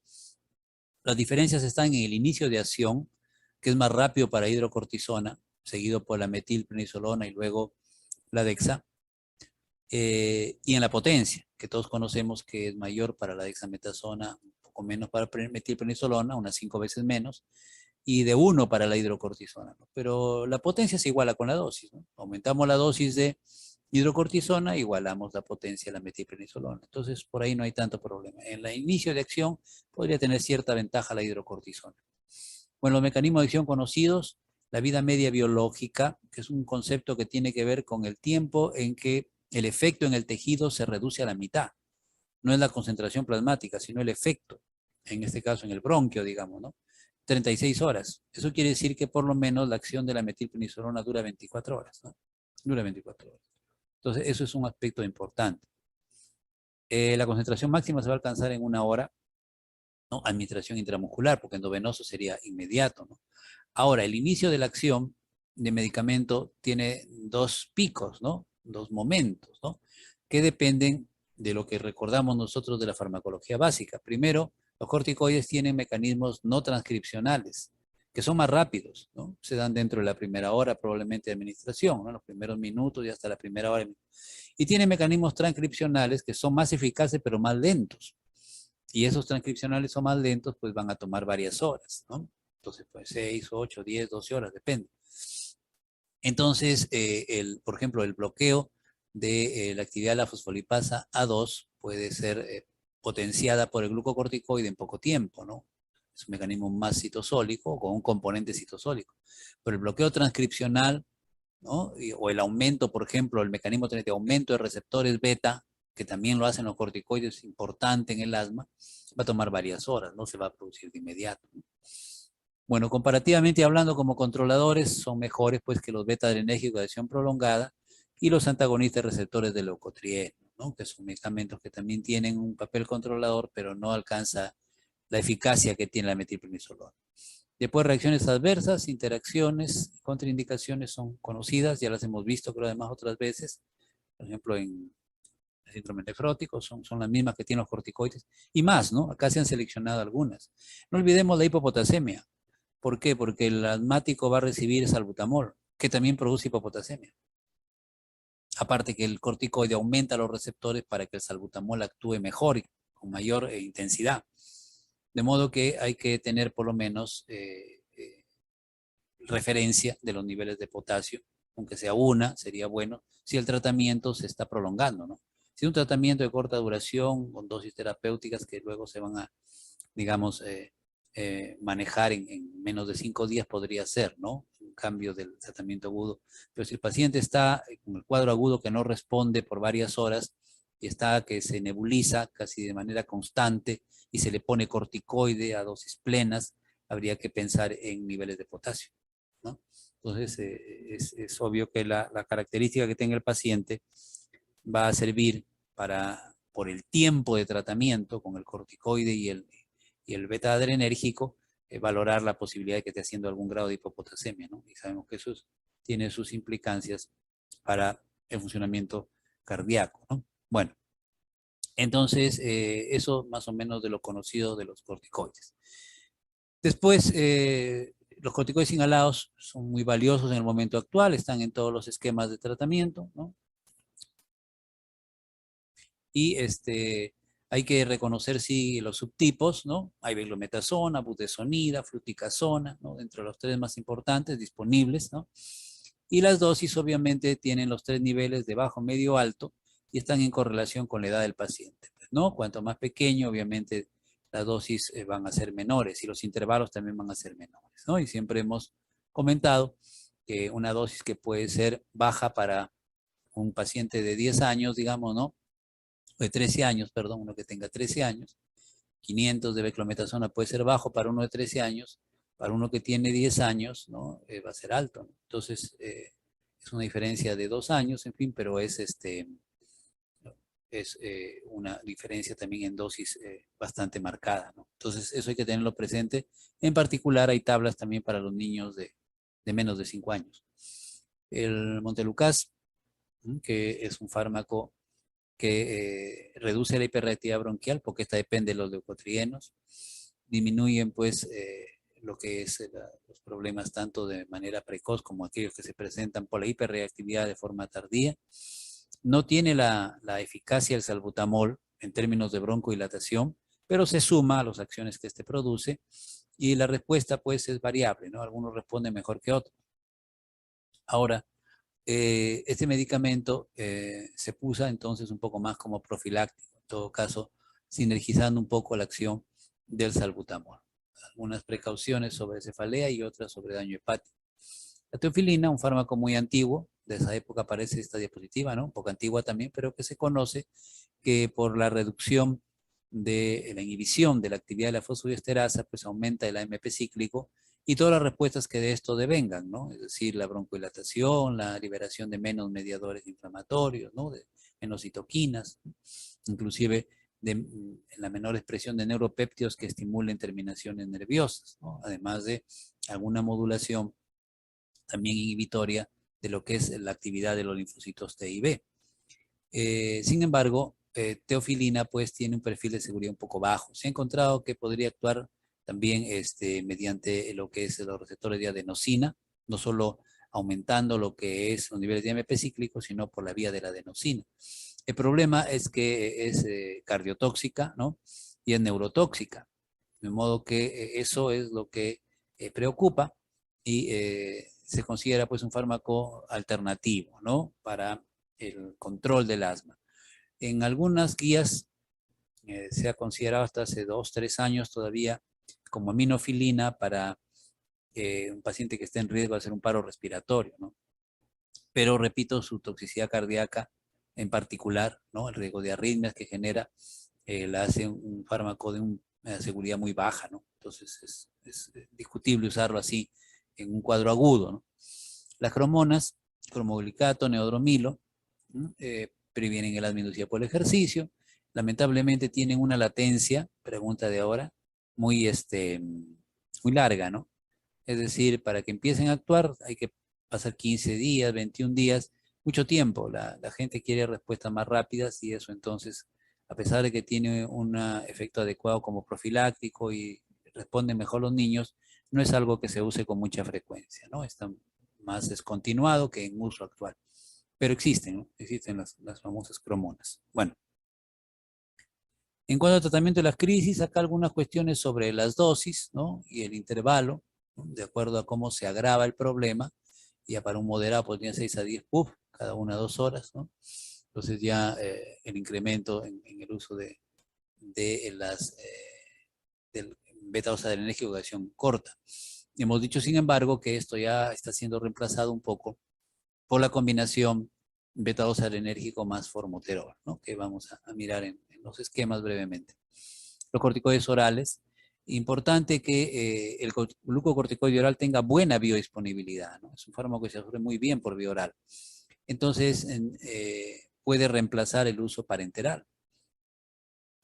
Las diferencias están en el inicio de acción, que es más rápido para hidrocortisona, seguido por la metilprednisolona y luego la dexa, y en la potencia, que todos conocemos que es mayor para la dexametasona, un poco menos para metilprednisolona, unas 5 veces menos, y de 1 para la hidrocortisona, ¿no? Pero la potencia se iguala con la dosis, ¿no? Aumentamos la dosis de hidrocortisona, igualamos la potencia de la metilprednisolona. Entonces, por ahí no hay tanto problema. En el inicio de acción podría tener cierta ventaja la hidrocortisona. Bueno, los mecanismos de acción conocidos, la vida media biológica, que es un concepto que tiene que ver con el tiempo en que el efecto en el tejido se reduce a la mitad. No es la concentración plasmática, sino el efecto, en este caso en el bronquio, digamos, ¿no? 36 horas. Eso quiere decir que por lo menos la acción de la metilprednisolona dura 24 horas, ¿no? Dura 24 horas. Entonces, eso es un aspecto importante. La concentración máxima se va a alcanzar en 1 hora, ¿no? Administración intramuscular, porque endovenoso sería inmediato, ¿no? Ahora, el inicio de la acción de medicamento tiene 2 picos, ¿no? 2 momentos, ¿no? Que dependen de lo que recordamos nosotros de la farmacología básica. Primero, los corticoides tienen mecanismos no transcripcionales, que son más rápidos, ¿no? Se dan dentro de la primera hora probablemente de administración, ¿no? Los primeros minutos y hasta la primera hora. Y tienen mecanismos transcripcionales que son más eficaces pero más lentos. Y esos transcripcionales son más lentos, pues van a tomar varias horas, ¿no? Entonces, pues 6, 8, 10, 12 horas, depende. Entonces, por ejemplo, el bloqueo de la actividad de la fosfolipasa A2 puede ser potenciada por el glucocorticoide en poco tiempo, ¿no? Es un mecanismo más citosólico, con un componente citosólico. Pero el bloqueo transcripcional, ¿no? O el aumento, por ejemplo, el mecanismo de aumento de receptores beta, que también lo hacen los corticoides, importante en el asma, va a tomar varias horas, no se va a producir de inmediato, ¿no? Bueno, comparativamente hablando, como controladores son mejores pues que los beta-adrenérgicos de acción prolongada y los antagonistas receptores de leucotrieno, ¿no? Que son medicamentos que también tienen un papel controlador, pero no alcanza la eficacia que tiene la metilprednisolona. Después, reacciones adversas, interacciones, contraindicaciones son conocidas, ya las hemos visto, creo, además otras veces. Por ejemplo, en el síndrome nefrótico son las mismas que tienen los corticoides y más, ¿no? Acá se han seleccionado algunas. No olvidemos la hipopotasemia. ¿Por qué? Porque el asmático va a recibir salbutamol, que también produce hipopotasemia. Aparte que el corticoide aumenta los receptores para que el salbutamol actúe mejor y con mayor intensidad. De modo que hay que tener por lo menos referencia de los niveles de potasio, aunque sea una, sería bueno, si el tratamiento se está prolongando, ¿no? Si es un tratamiento de corta duración, con dosis terapéuticas que luego se van a, digamos, manejar en menos de 5 días podría ser, ¿no? Un cambio del tratamiento agudo. Pero si el paciente está con el cuadro agudo que no responde por varias horas y está que se nebuliza casi de manera constante y se le pone corticoide a dosis plenas, habría que pensar en niveles de potasio, ¿no? Entonces, es obvio que la característica que tenga el paciente va a servir para, por el tiempo de tratamiento con el corticoide y el beta-adrenérgico, valorar la posibilidad de que esté haciendo algún grado de hipopotasemia, ¿no? Y sabemos que eso tiene sus implicancias para el funcionamiento cardíaco, ¿no? Bueno, entonces, eso más o menos de lo conocido de los corticoides. Después, los corticoides inhalados son muy valiosos en el momento actual, están en todos los esquemas de tratamiento, ¿no? Y hay que reconocer, sí, los subtipos, ¿no? Hay beclometasona, budesonida, fluticasona, ¿no? Entre los 3 más importantes disponibles, ¿no? Y las dosis obviamente tienen los 3 niveles de bajo, medio, alto y están en correlación con la edad del paciente, ¿no? Cuanto más pequeño, obviamente las dosis van a ser menores y los intervalos también van a ser menores, ¿no? Y siempre hemos comentado que una dosis que puede ser baja para un paciente de 10 años, digamos, ¿no? De 13 años, perdón, uno que tenga 13 años, 500 de beclometasona puede ser bajo para uno de 13 años, para uno que tiene 10 años, ¿no? Va a ser alto, ¿no? Entonces, es una diferencia de 2 años, en fin, pero es una diferencia también en dosis bastante marcada, ¿no? Entonces, eso hay que tenerlo presente. En particular, hay tablas también para los niños de menos de 5 años. El Montelukast, que es un fármaco que reduce la hiperreactividad bronquial, porque esta depende de los leucotrienos, disminuyen pues lo que es los problemas tanto de manera precoz como aquellos que se presentan por la hiperreactividad de forma tardía. No tiene la eficacia del salbutamol en términos de broncodilatación, pero se suma a las acciones que este produce y la respuesta pues es variable, ¿no? Algunos responden mejor que otros. Ahora, este medicamento se puso entonces un poco más como profiláctico, en todo caso, sinergizando un poco la acción del salbutamol. Algunas precauciones sobre cefalea y otras sobre daño hepático. La teofilina, un fármaco muy antiguo, de esa época aparece esta diapositiva, ¿no? Un poco antigua también, pero que se conoce que por la reducción de la inhibición de la actividad de la fosfodiesterasa, pues aumenta el AMP cíclico y todas las respuestas que de esto devengan, ¿no? Es decir, la broncodilatación, la liberación de menos mediadores inflamatorios, ¿no? De menos citoquinas, inclusive en la menor expresión de neuropéptidos que estimulen terminaciones nerviosas, ¿no? Además de alguna modulación también inhibitoria de lo que es la actividad de los linfocitos T y B. Sin embargo, teofilina pues tiene un perfil de seguridad un poco bajo. Se ha encontrado que podría actuar también mediante lo que es los receptores de adenosina, no solo aumentando lo que es los niveles de AMP cíclico, sino por la vía de la adenosina. El problema es que es cardiotóxica, ¿no? Y es neurotóxica. De modo que eso es lo que preocupa y se considera pues un fármaco alternativo, ¿no? Para el control del asma. En algunas guías se ha considerado hasta hace 2, 3 años todavía como aminofilina para un paciente que esté en riesgo de hacer un paro respiratorio, ¿no? Pero repito, su toxicidad cardíaca en particular, ¿no? El riesgo de arritmias que genera, la hace un fármaco de una seguridad muy baja, ¿no? Entonces es discutible usarlo así en un cuadro agudo, ¿no? Las cromonas, cromoglicato, neodromilo, ¿no? Previenen el asma inducida por el ejercicio. Lamentablemente tienen una latencia, pregunta de ahora, muy, muy larga, ¿no? Es decir, para que empiecen a actuar hay que pasar 15 días, 21 días, mucho tiempo. La gente quiere respuestas más rápidas y eso entonces, a pesar de que tiene un efecto adecuado como profiláctico y responden mejor los niños, no es algo que se use con mucha frecuencia, ¿no? Está más descontinuado que en uso actual. Pero existen, ¿no? Existen las famosas cromonas. Bueno, en cuanto al tratamiento de las crisis, acá algunas cuestiones sobre las dosis, ¿no? Y el intervalo, ¿no? De acuerdo a cómo se agrava el problema. Ya para un moderado podrían 6 a 10 puff, cada una 2 horas, ¿no? Entonces ya el incremento en el uso de las del beta-2-adrenérgico de acción corta. Hemos dicho, sin embargo, que esto ya está siendo reemplazado un poco por la combinación beta-2-adrenérgico más formoterol, ¿no? Que vamos a mirar en los esquemas brevemente. Los corticoides orales, importante que el glucocorticoide oral tenga buena biodisponibilidad, ¿no? Es un fármaco que se absorbe muy bien por vía oral. Entonces, puede reemplazar el uso parenteral,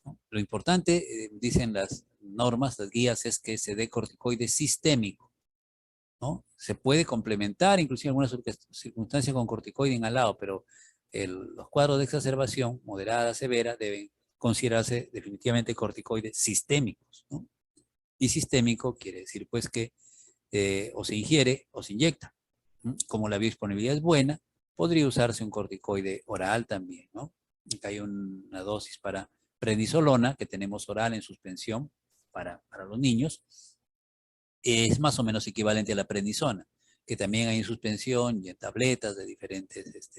¿no? Lo importante, dicen las normas, las guías, es que se dé corticoide sistémico, ¿no? Se puede complementar, inclusive en algunas circunstancias, con corticoide inhalado, pero los cuadros de exacerbación moderada, severa, deben considerarse definitivamente corticoides sistémicos, ¿no? Y sistémico quiere decir pues que o se ingiere o se inyecta, ¿no? Como la biodisponibilidad es buena, podría usarse un corticoide oral también, ¿no? Acá hay una dosis para prednisolona que tenemos oral en suspensión para los niños, es más o menos equivalente a la prednisona, que también hay en suspensión y en tabletas de diferentes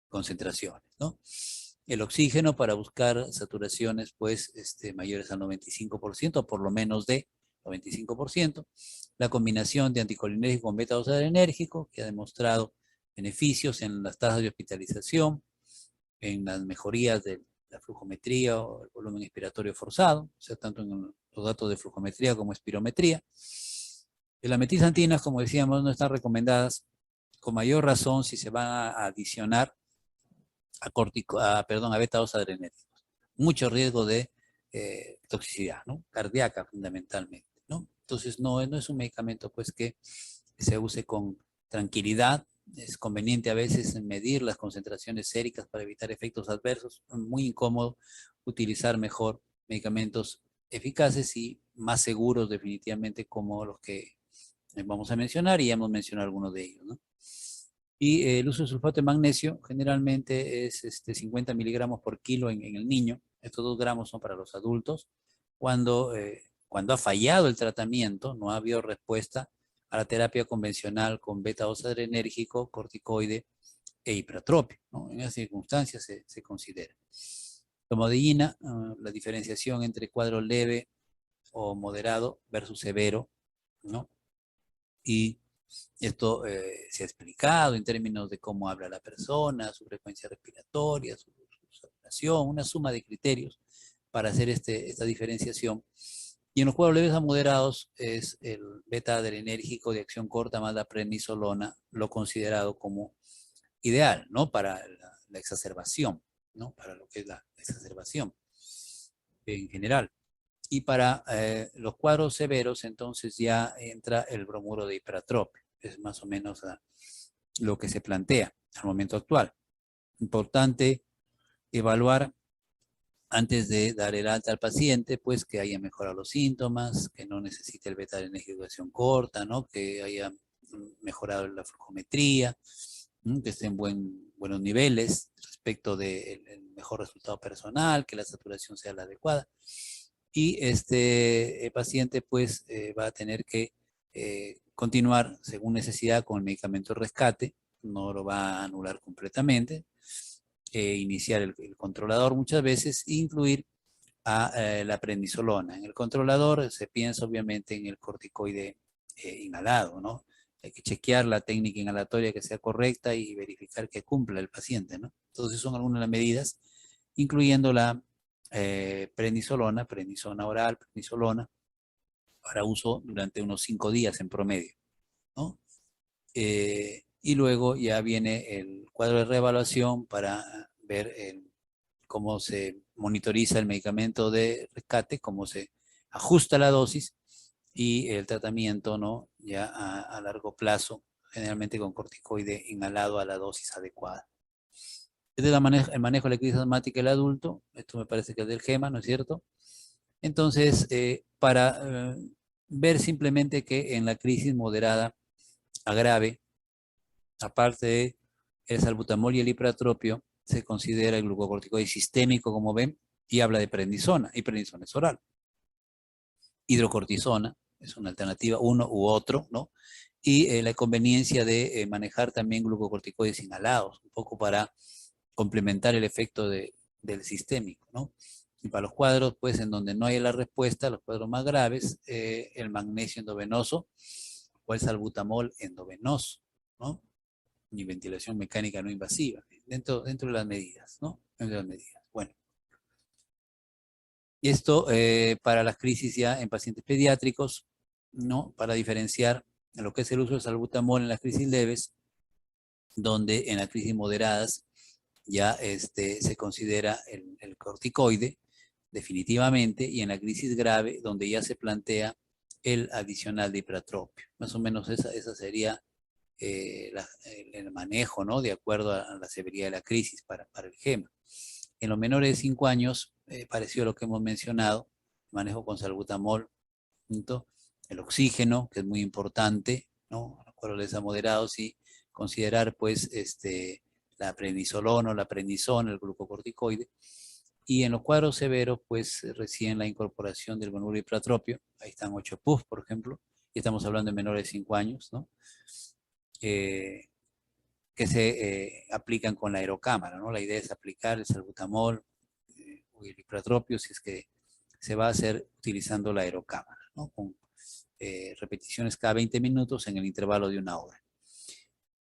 concentraciones, ¿no? el oxígeno para buscar saturaciones pues mayores al 95%, o por lo menos de 95%. La combinación de anticolinérgico con beta-2-adrenérgico, que ha demostrado beneficios en las tasas de hospitalización, en las mejorías de la flujometría o el volumen expiratorio forzado, o sea, tanto en los datos de flujometría como espirometría. Las metilxantinas, como decíamos, no están recomendadas con mayor razón si se van a adicionar a beta-2-adrenérgicos. Mucho riesgo de toxicidad, ¿no? Cardíaca fundamentalmente, ¿no? Entonces no es un medicamento pues que se use con tranquilidad. Es conveniente a veces medir las concentraciones séricas para evitar efectos adversos. Es muy incómodo utilizar mejor medicamentos eficaces y más seguros definitivamente como los que vamos a mencionar, y ya hemos mencionado algunos de ellos, ¿no? Y el uso de sulfato de magnesio generalmente es 50 miligramos por kilo en el niño. Estos 2 gramos son para los adultos. Cuando ha fallado el tratamiento, no ha habido respuesta a la terapia convencional con beta-2-adrenérgico, corticoide e hipratropio, ¿no? En esas circunstancias se considera. Lomodillina, la diferenciación entre cuadro leve o moderado versus severo, ¿no? Y esto se ha explicado en términos de cómo habla la persona, su frecuencia respiratoria, su saturación, una suma de criterios para hacer esta diferenciación. Y en los cuadros leves a moderados es el beta-adrenérgico de acción corta más la prednisolona, lo considerado como ideal, ¿no? Para la exacerbación, ¿no? Para lo que es la exacerbación en general. Y para los cuadros severos, entonces ya entra el bromuro de hipratropio. Es más o menos lo que se plantea al momento actual. Importante evaluar antes de dar el alta al paciente, pues que haya mejorado los síntomas, que no necesite el beta-adrenérgico de acción corta, ¿no? Que haya mejorado la flujometría, ¿no? Que esté en buenos niveles respecto del mejor resultado personal, que la saturación sea la adecuada. Y el paciente pues va a tener que continuar según necesidad con el medicamento de rescate, no lo va a anular completamente, iniciar el controlador muchas veces, e incluir a la prednisolona. En el controlador se piensa obviamente en el corticoide inhalado, ¿no? Hay que chequear la técnica inhalatoria que sea correcta y verificar que cumpla el paciente, ¿no? Entonces son algunas de las medidas, incluyendo la prednisona oral, prednisolona, para uso durante unos 5 días en promedio, ¿no? Y luego ya viene el cuadro de reevaluación para ver cómo se monitoriza el medicamento de rescate, cómo se ajusta la dosis y el tratamiento, ¿no? Ya a largo plazo, generalmente con corticoide inhalado a la dosis adecuada. Este es el manejo de la crisis asmática del adulto. Esto me parece que es del GEMA, ¿no es cierto? Entonces, para ver simplemente que en la crisis moderada a grave, aparte de el salbutamol y el hipratropio, se considera el glucocorticoide sistémico, como ven, y habla de prednisona, y prednisona es oral. Hidrocortisona es una alternativa, uno u otro, ¿no? Y la conveniencia de manejar también glucocorticoides inhalados, un poco para complementar el efecto del sistémico, ¿no? Y para los cuadros, pues, en donde no hay la respuesta, los cuadros más graves, el magnesio endovenoso o el salbutamol endovenoso, ¿no? Y ventilación mecánica no invasiva, dentro de las medidas, ¿no? Dentro de las medidas. Bueno. Y esto para las crisis ya en pacientes pediátricos, ¿no? Para diferenciar lo que es el uso de salbutamol en las crisis leves, donde en las crisis moderadas ya se considera el corticoide definitivamente, y en la crisis grave, donde ya se plantea el adicional de hipratropio. Más o menos esa sería el manejo, ¿no? De acuerdo a la severidad de la crisis para el GEMA. En los menores de 5 años, parecido a lo que hemos mencionado, manejo con salbutamol, ¿no? El oxígeno, que es muy importante, ¿no? A los cuadros moderados, y considerar, pues, la prednisolona o la prednisona, el glucocorticoide. Y en los cuadros severos, pues, recién la incorporación del bromuro hipratropio. Ahí están 8 PUF, por ejemplo, y estamos hablando de menores de 5 años, ¿no? Que que se aplican con la aerocámara, ¿no? La idea es aplicar el salbutamol o el ipratropio si es que se va a hacer utilizando la aerocámara, ¿no? Con repeticiones cada 20 minutos en el intervalo de 1 hora.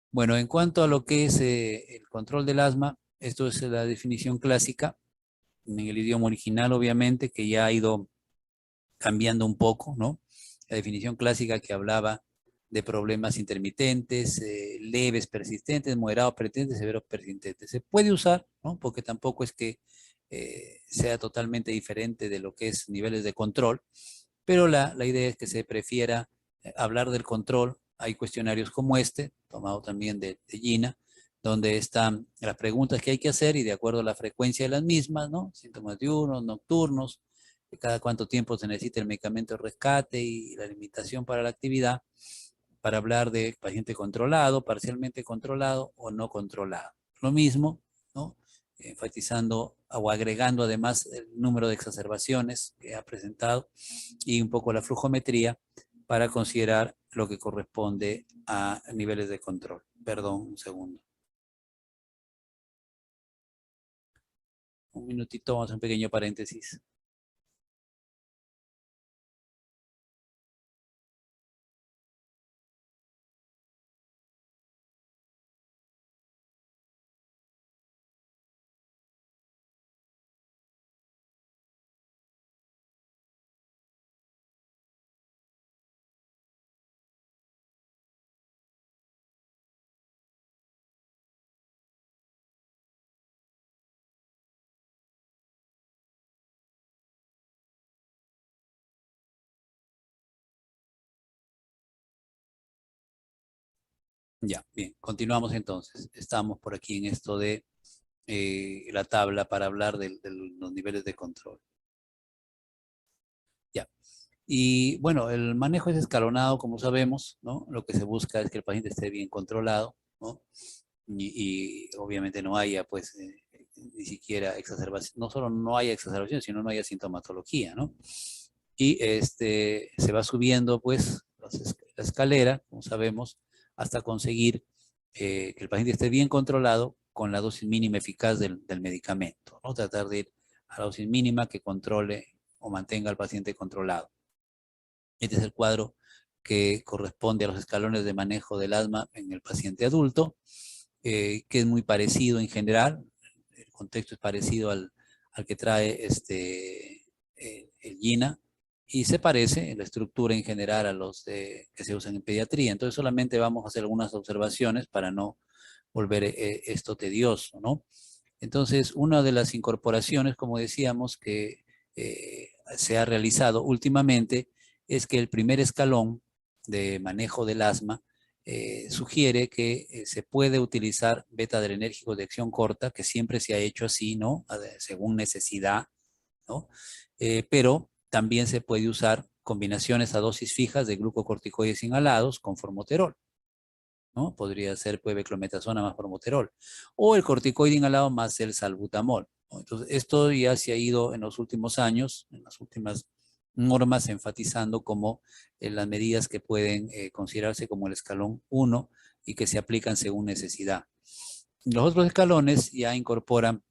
Bueno, en cuanto a lo que es el control del asma, esto es la definición clásica en el idioma original, obviamente, que ya ha ido cambiando un poco, ¿no? La definición clásica que hablaba de problemas intermitentes, leves, persistentes, moderados, persistentes, severos, persistentes. Se puede usar, ¿no? Porque tampoco es que sea totalmente diferente de lo que es niveles de control, pero la idea es que se prefiera hablar del control. Hay cuestionarios como este, tomado también de Gina, donde están las preguntas que hay que hacer y de acuerdo a la frecuencia de las mismas, ¿no? Síntomas diurnos, nocturnos, cada cuánto tiempo se necesita el medicamento de rescate y la limitación para la actividad, para hablar de paciente controlado, parcialmente controlado o no controlado. Lo mismo, ¿no? Enfatizando o agregando además el número de exacerbaciones que ha presentado y un poco la flujometría para considerar lo que corresponde a niveles de control. Perdón, un segundo. Un minutito, vamos a un pequeño paréntesis. Ya, bien, continuamos entonces. Estamos por aquí en esto de la tabla para hablar de los niveles de control. Ya. Y bueno, el manejo es escalonado, como sabemos, ¿no? Lo que se busca es que el paciente esté bien controlado, ¿no? Y obviamente no haya, pues, ni siquiera exacerbación, no solo no haya exacerbación, sino no haya sintomatología, ¿no? Y se va subiendo, pues, la escalera, como sabemos, hasta conseguir que el paciente esté bien controlado con la dosis mínima eficaz del medicamento, ¿no? Tratar de ir a la dosis mínima que controle o mantenga al paciente controlado. Este es el cuadro que corresponde a los escalones de manejo del asma en el paciente adulto, que es muy parecido en general. El contexto es parecido al que trae el GINA y se parece en la estructura en general a los que se usan en pediatría. Entonces solamente vamos a hacer algunas observaciones para no volver esto tedioso, ¿no? Entonces, una de las incorporaciones, como decíamos, que se ha realizado últimamente es que el primer escalón de manejo del asma sugiere que se puede utilizar beta-adrenérgicos de acción corta, que siempre se ha hecho así, ¿no? Según necesidad, ¿no? Pero también se puede usar combinaciones a dosis fijas de glucocorticoides inhalados con formoterol, ¿no? Podría ser pues beclometasona más formoterol, o el corticoide inhalado más el salbutamol, ¿no? Entonces, esto ya se ha ido en los últimos años, en las últimas normas, enfatizando como las medidas que pueden considerarse como el escalón 1 y que se aplican según necesidad. Los otros escalones ya incorporan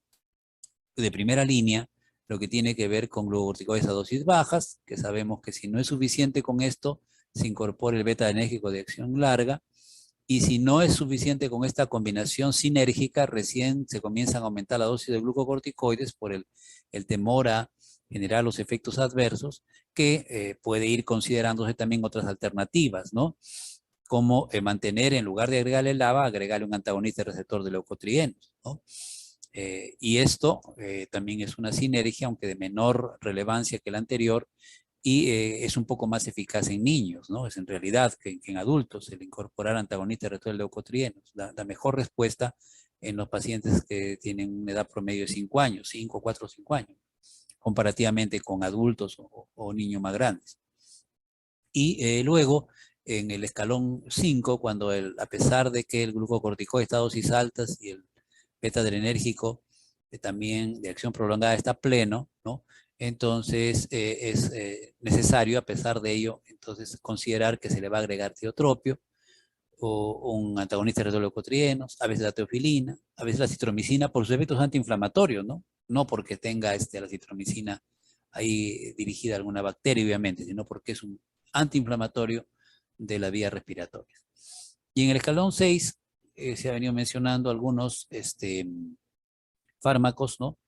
de primera línea lo que tiene que ver con glucocorticoides a dosis bajas, que sabemos que si no es suficiente con esto, se incorpora el beta-adrenérgico de acción larga, y si no es suficiente con esta combinación sinérgica, recién se comienzan a aumentar la dosis de glucocorticoides por el temor a generar los efectos adversos, que puede ir considerándose también otras alternativas, ¿no? Como mantener, en lugar de agregarle el LABA, agregarle un antagonista receptor de leucotrienos, ¿no? Y esto también es una sinergia, aunque de menor relevancia que la anterior, y es un poco más eficaz en niños, ¿no? Es en realidad que en adultos el incorporar antagonistas receptor de leucotrienos da mejor respuesta en los pacientes que tienen una edad promedio de 5 años, 5, 4, 5 años, comparativamente con adultos o niños más grandes. Y luego, en el escalón 5, cuando a pesar de que el glucocorticoide está a dosis altas y el beta-adrenérgico también de acción prolongada está pleno, ¿no? Entonces es necesario, a pesar de ello, entonces considerar que se le va a agregar tiotropio o un antagonista de receptor leucotrienos, a veces la teofilina, a veces la citromicina por sus efectos antiinflamatorios, ¿no? No porque tenga la citromicina ahí dirigida a alguna bacteria, obviamente, sino porque es un antiinflamatorio de la vía respiratoria. Y en el escalón 6 se ha venido mencionando algunos fármacos, ¿no?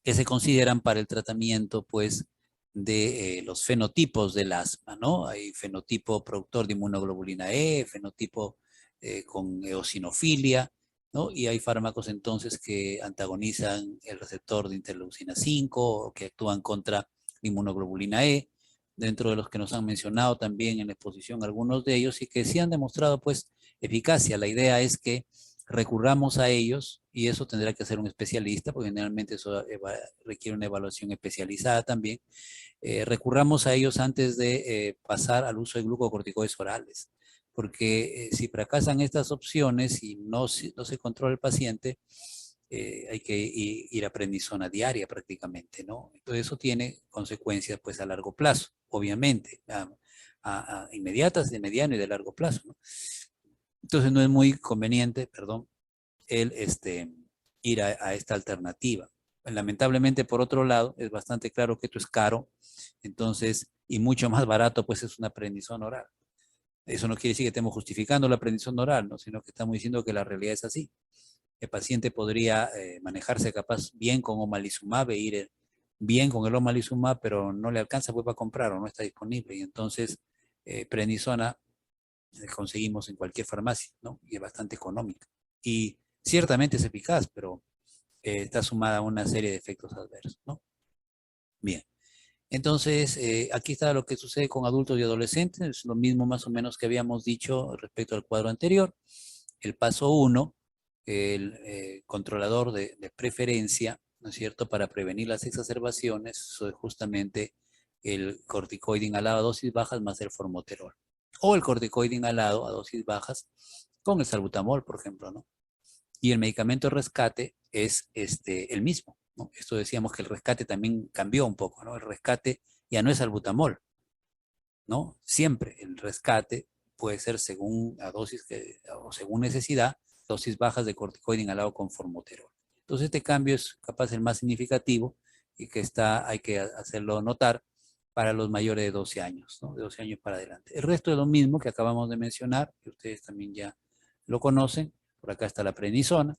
Que se consideran para el tratamiento, pues, de los fenotipos del asma, ¿no? Hay fenotipo productor de inmunoglobulina E, fenotipo con eosinofilia, ¿no? Y hay fármacos entonces que antagonizan el receptor de interleucina 5 o que actúan contra la inmunoglobulina E, dentro de los que nos han mencionado también en la exposición algunos de ellos y que sí han demostrado, pues, eficacia. La idea es que recurramos a ellos y eso tendrá que hacer un especialista, porque generalmente eso requiere una evaluación especializada también. Recurramos a ellos antes de pasar al uso de glucocorticoides orales, porque si fracasan estas opciones y no se controla el paciente, hay que ir a prednisona diaria prácticamente, ¿no? Entonces eso tiene consecuencias pues a largo plazo, obviamente, a inmediatas, de mediano y de largo plazo, ¿no? Entonces no es muy conveniente, perdón, el ir a esta alternativa. Lamentablemente, por otro lado, es bastante claro que esto es caro, entonces, y mucho más barato, pues es una prednisona oral. Eso no quiere decir que estemos justificando la prednisona oral, ¿no? Sino que estamos diciendo que la realidad es así. El paciente podría manejarse capaz bien con omalizumab e ir bien con el omalizumab, pero no le alcanza pues para comprar o no está disponible. Y entonces, prednisona conseguimos en cualquier farmacia, ¿no? Y es bastante económica. Y ciertamente es eficaz, pero está sumada a una serie de efectos adversos, ¿no? Bien. Entonces, aquí está lo que sucede con adultos y adolescentes, es lo mismo más o menos que habíamos dicho respecto al cuadro anterior. El paso 1, el controlador de preferencia, ¿no es cierto?, para prevenir las exacerbaciones, eso es justamente el corticoide inhalado a dosis bajas más el formoterol. O el corticoide inhalado a dosis bajas con el salbutamol, por ejemplo, ¿no? Y el medicamento de rescate es el mismo, ¿no? Esto decíamos que el rescate también cambió un poco, ¿no? El rescate ya no es salbutamol, ¿no? Siempre el rescate puede ser según la dosis o según necesidad, dosis bajas de corticoide inhalado con formoterol. Entonces este cambio es capaz el más significativo y que hay que hacerlo notar para los mayores de 12 años, ¿no? De 12 años para adelante. El resto es lo mismo que acabamos de mencionar, que ustedes también ya lo conocen. Por acá está la prednisona,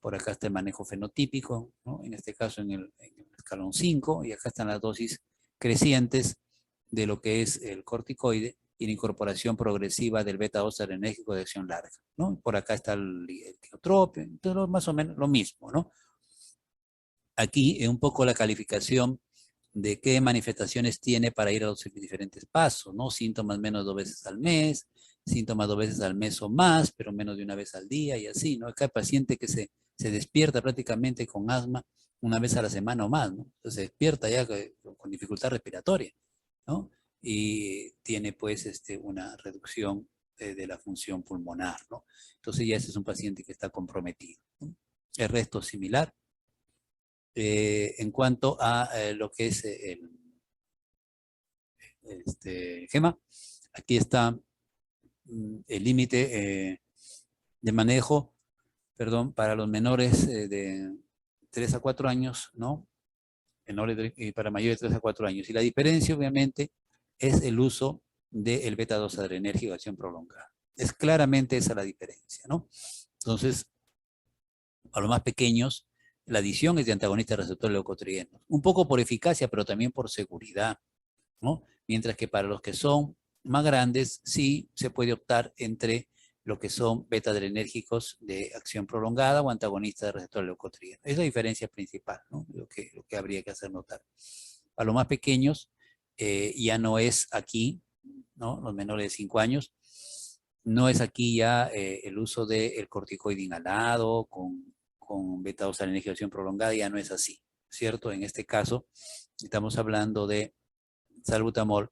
por acá está el manejo fenotípico, ¿no? En este caso en el escalón 5, y acá están las dosis crecientes de lo que es el corticoide y la incorporación progresiva del beta-2 adrenérgico de acción larga, ¿no? Por acá está el tiotropio, entonces más o menos lo mismo, ¿no? Aquí es un poco la calificación de qué manifestaciones tiene para ir a los diferentes pasos, ¿no? Síntomas menos 2 veces al mes, síntomas 2 veces al mes o más, pero menos de 1 vez al día y así, ¿no? Acá hay paciente que se despierta prácticamente con asma 1 vez a la semana o más, ¿no? Entonces se despierta ya con dificultad respiratoria, ¿no? Y tiene pues una reducción de la función pulmonar, ¿no? Entonces ya ese es un paciente que está comprometido, ¿no? El resto es similar. En cuanto a lo que es GEMA, aquí está el límite de manejo, perdón, para los menores de 3 a 4 años, ¿no? Y para mayores de 3 a 4 años. Y la diferencia, obviamente, es el uso del beta-2 adrenérgico de acción prolongada. Es claramente esa la diferencia, ¿no? Entonces, a los más pequeños, la adición es de antagonista receptor leucotrieno. Un poco por eficacia, pero también por seguridad, ¿no? Mientras que para los que son más grandes, sí se puede optar entre lo que son beta-adrenérgicos de acción prolongada o antagonistas de receptor leucotrieno. Es la diferencia principal, ¿no? Lo que habría que hacer notar. Para los más pequeños, ya no es aquí, ¿no? Los menores de 5 años, no es aquí ya el uso del corticoide inhalado con beta-2 adrenérgico prolongada, ya no es así, ¿cierto? En este caso, estamos hablando de salbutamol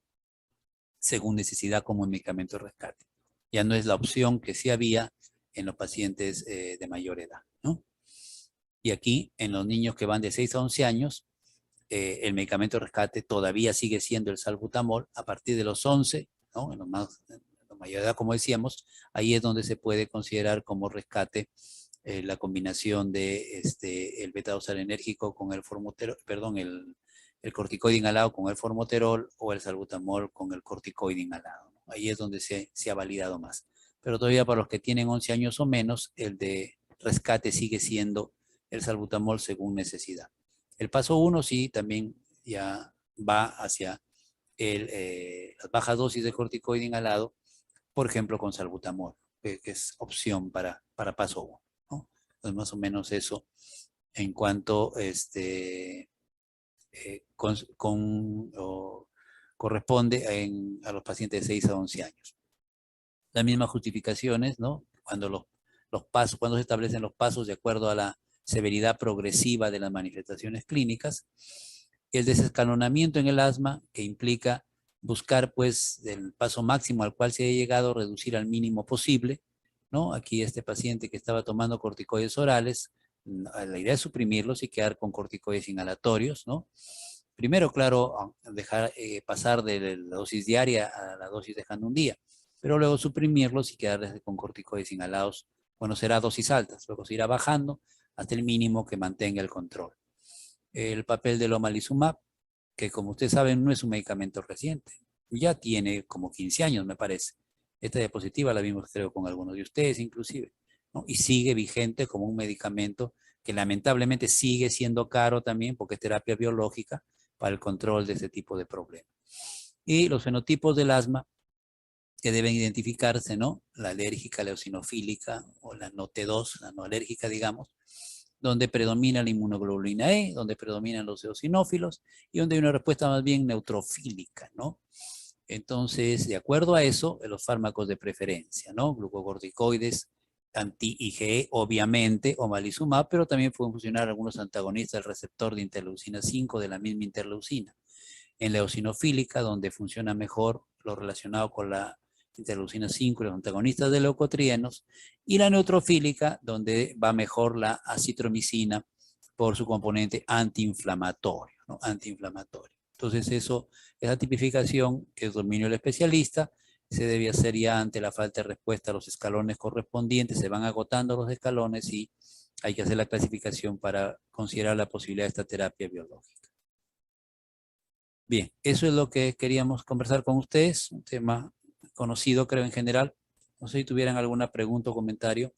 según necesidad como medicamento de rescate. Ya no es la opción que sí había en los pacientes de mayor edad, ¿no? Y aquí, en los niños que van de 6 a 11 años, el medicamento de rescate todavía sigue siendo el salbutamol a partir de los 11, ¿no? En los más mayor edad, como decíamos, ahí es donde se puede considerar como rescate la combinación de el beta-2-alenérgico con el formoterol, perdón, el corticoide inhalado con el formoterol o el salbutamol con el corticoide inhalado, ¿no? Ahí es donde se ha validado más. Pero todavía para los que tienen 11 años o menos, el de rescate sigue siendo el salbutamol según necesidad. El paso 1 sí también ya va hacia las bajas dosis de corticoide inhalado, por ejemplo con salbutamol, que es opción para paso 1, ¿no? Entonces más o menos eso en cuanto corresponde a los pacientes de 6 a 11 años. Las mismas justificaciones, ¿no? Cuando se establecen los pasos de acuerdo a la severidad progresiva de las manifestaciones clínicas. El desescalonamiento en el asma, que implica buscar, pues, el paso máximo al cual se ha llegado, reducir al mínimo posible, ¿no? Aquí este paciente que estaba tomando corticoides orales, la idea es suprimirlos y quedar con corticoides inhalatorios, ¿no? Primero, claro, dejar pasar de la dosis diaria a la dosis dejando un día, pero luego suprimirlos y quedarles con corticoides inhalados. Bueno, será dosis altas, luego se irá bajando hasta el mínimo que mantenga el control. El papel del omalizumab, que como ustedes saben no es un medicamento reciente, ya tiene como 15 años me parece. Esta diapositiva la vimos creo con algunos de ustedes inclusive, ¿no? Y sigue vigente como un medicamento que lamentablemente sigue siendo caro también porque es terapia biológica para el control de ese tipo de problemas. Y los fenotipos del asma que deben identificarse, ¿no? La alérgica, la eosinofílica o la no T2, la no alérgica, digamos, donde predomina la inmunoglobulina E, donde predominan los eosinófilos y donde hay una respuesta más bien neutrofílica, ¿no? Entonces, de acuerdo a eso, los fármacos de preferencia, ¿no? Glucocorticoides, anti-IgE, obviamente, omalizumab, pero también pueden funcionar algunos antagonistas del receptor de interleucina 5 de la misma interleucina. En la eosinofílica, donde funciona mejor lo relacionado con la interleucina 5 y los antagonistas de leucotrienos, y la neutrofílica, donde va mejor la acitromicina por su componente antiinflamatorio, ¿no? Antiinflamatorio. Entonces esa tipificación, que es dominio del especialista, se debe hacer ya ante la falta de respuesta a los escalones correspondientes, se van agotando los escalones y hay que hacer la clasificación para considerar la posibilidad de esta terapia biológica. Bien, eso es lo que queríamos conversar con ustedes, un tema conocido creo en general. No sé si tuvieran alguna pregunta o comentario.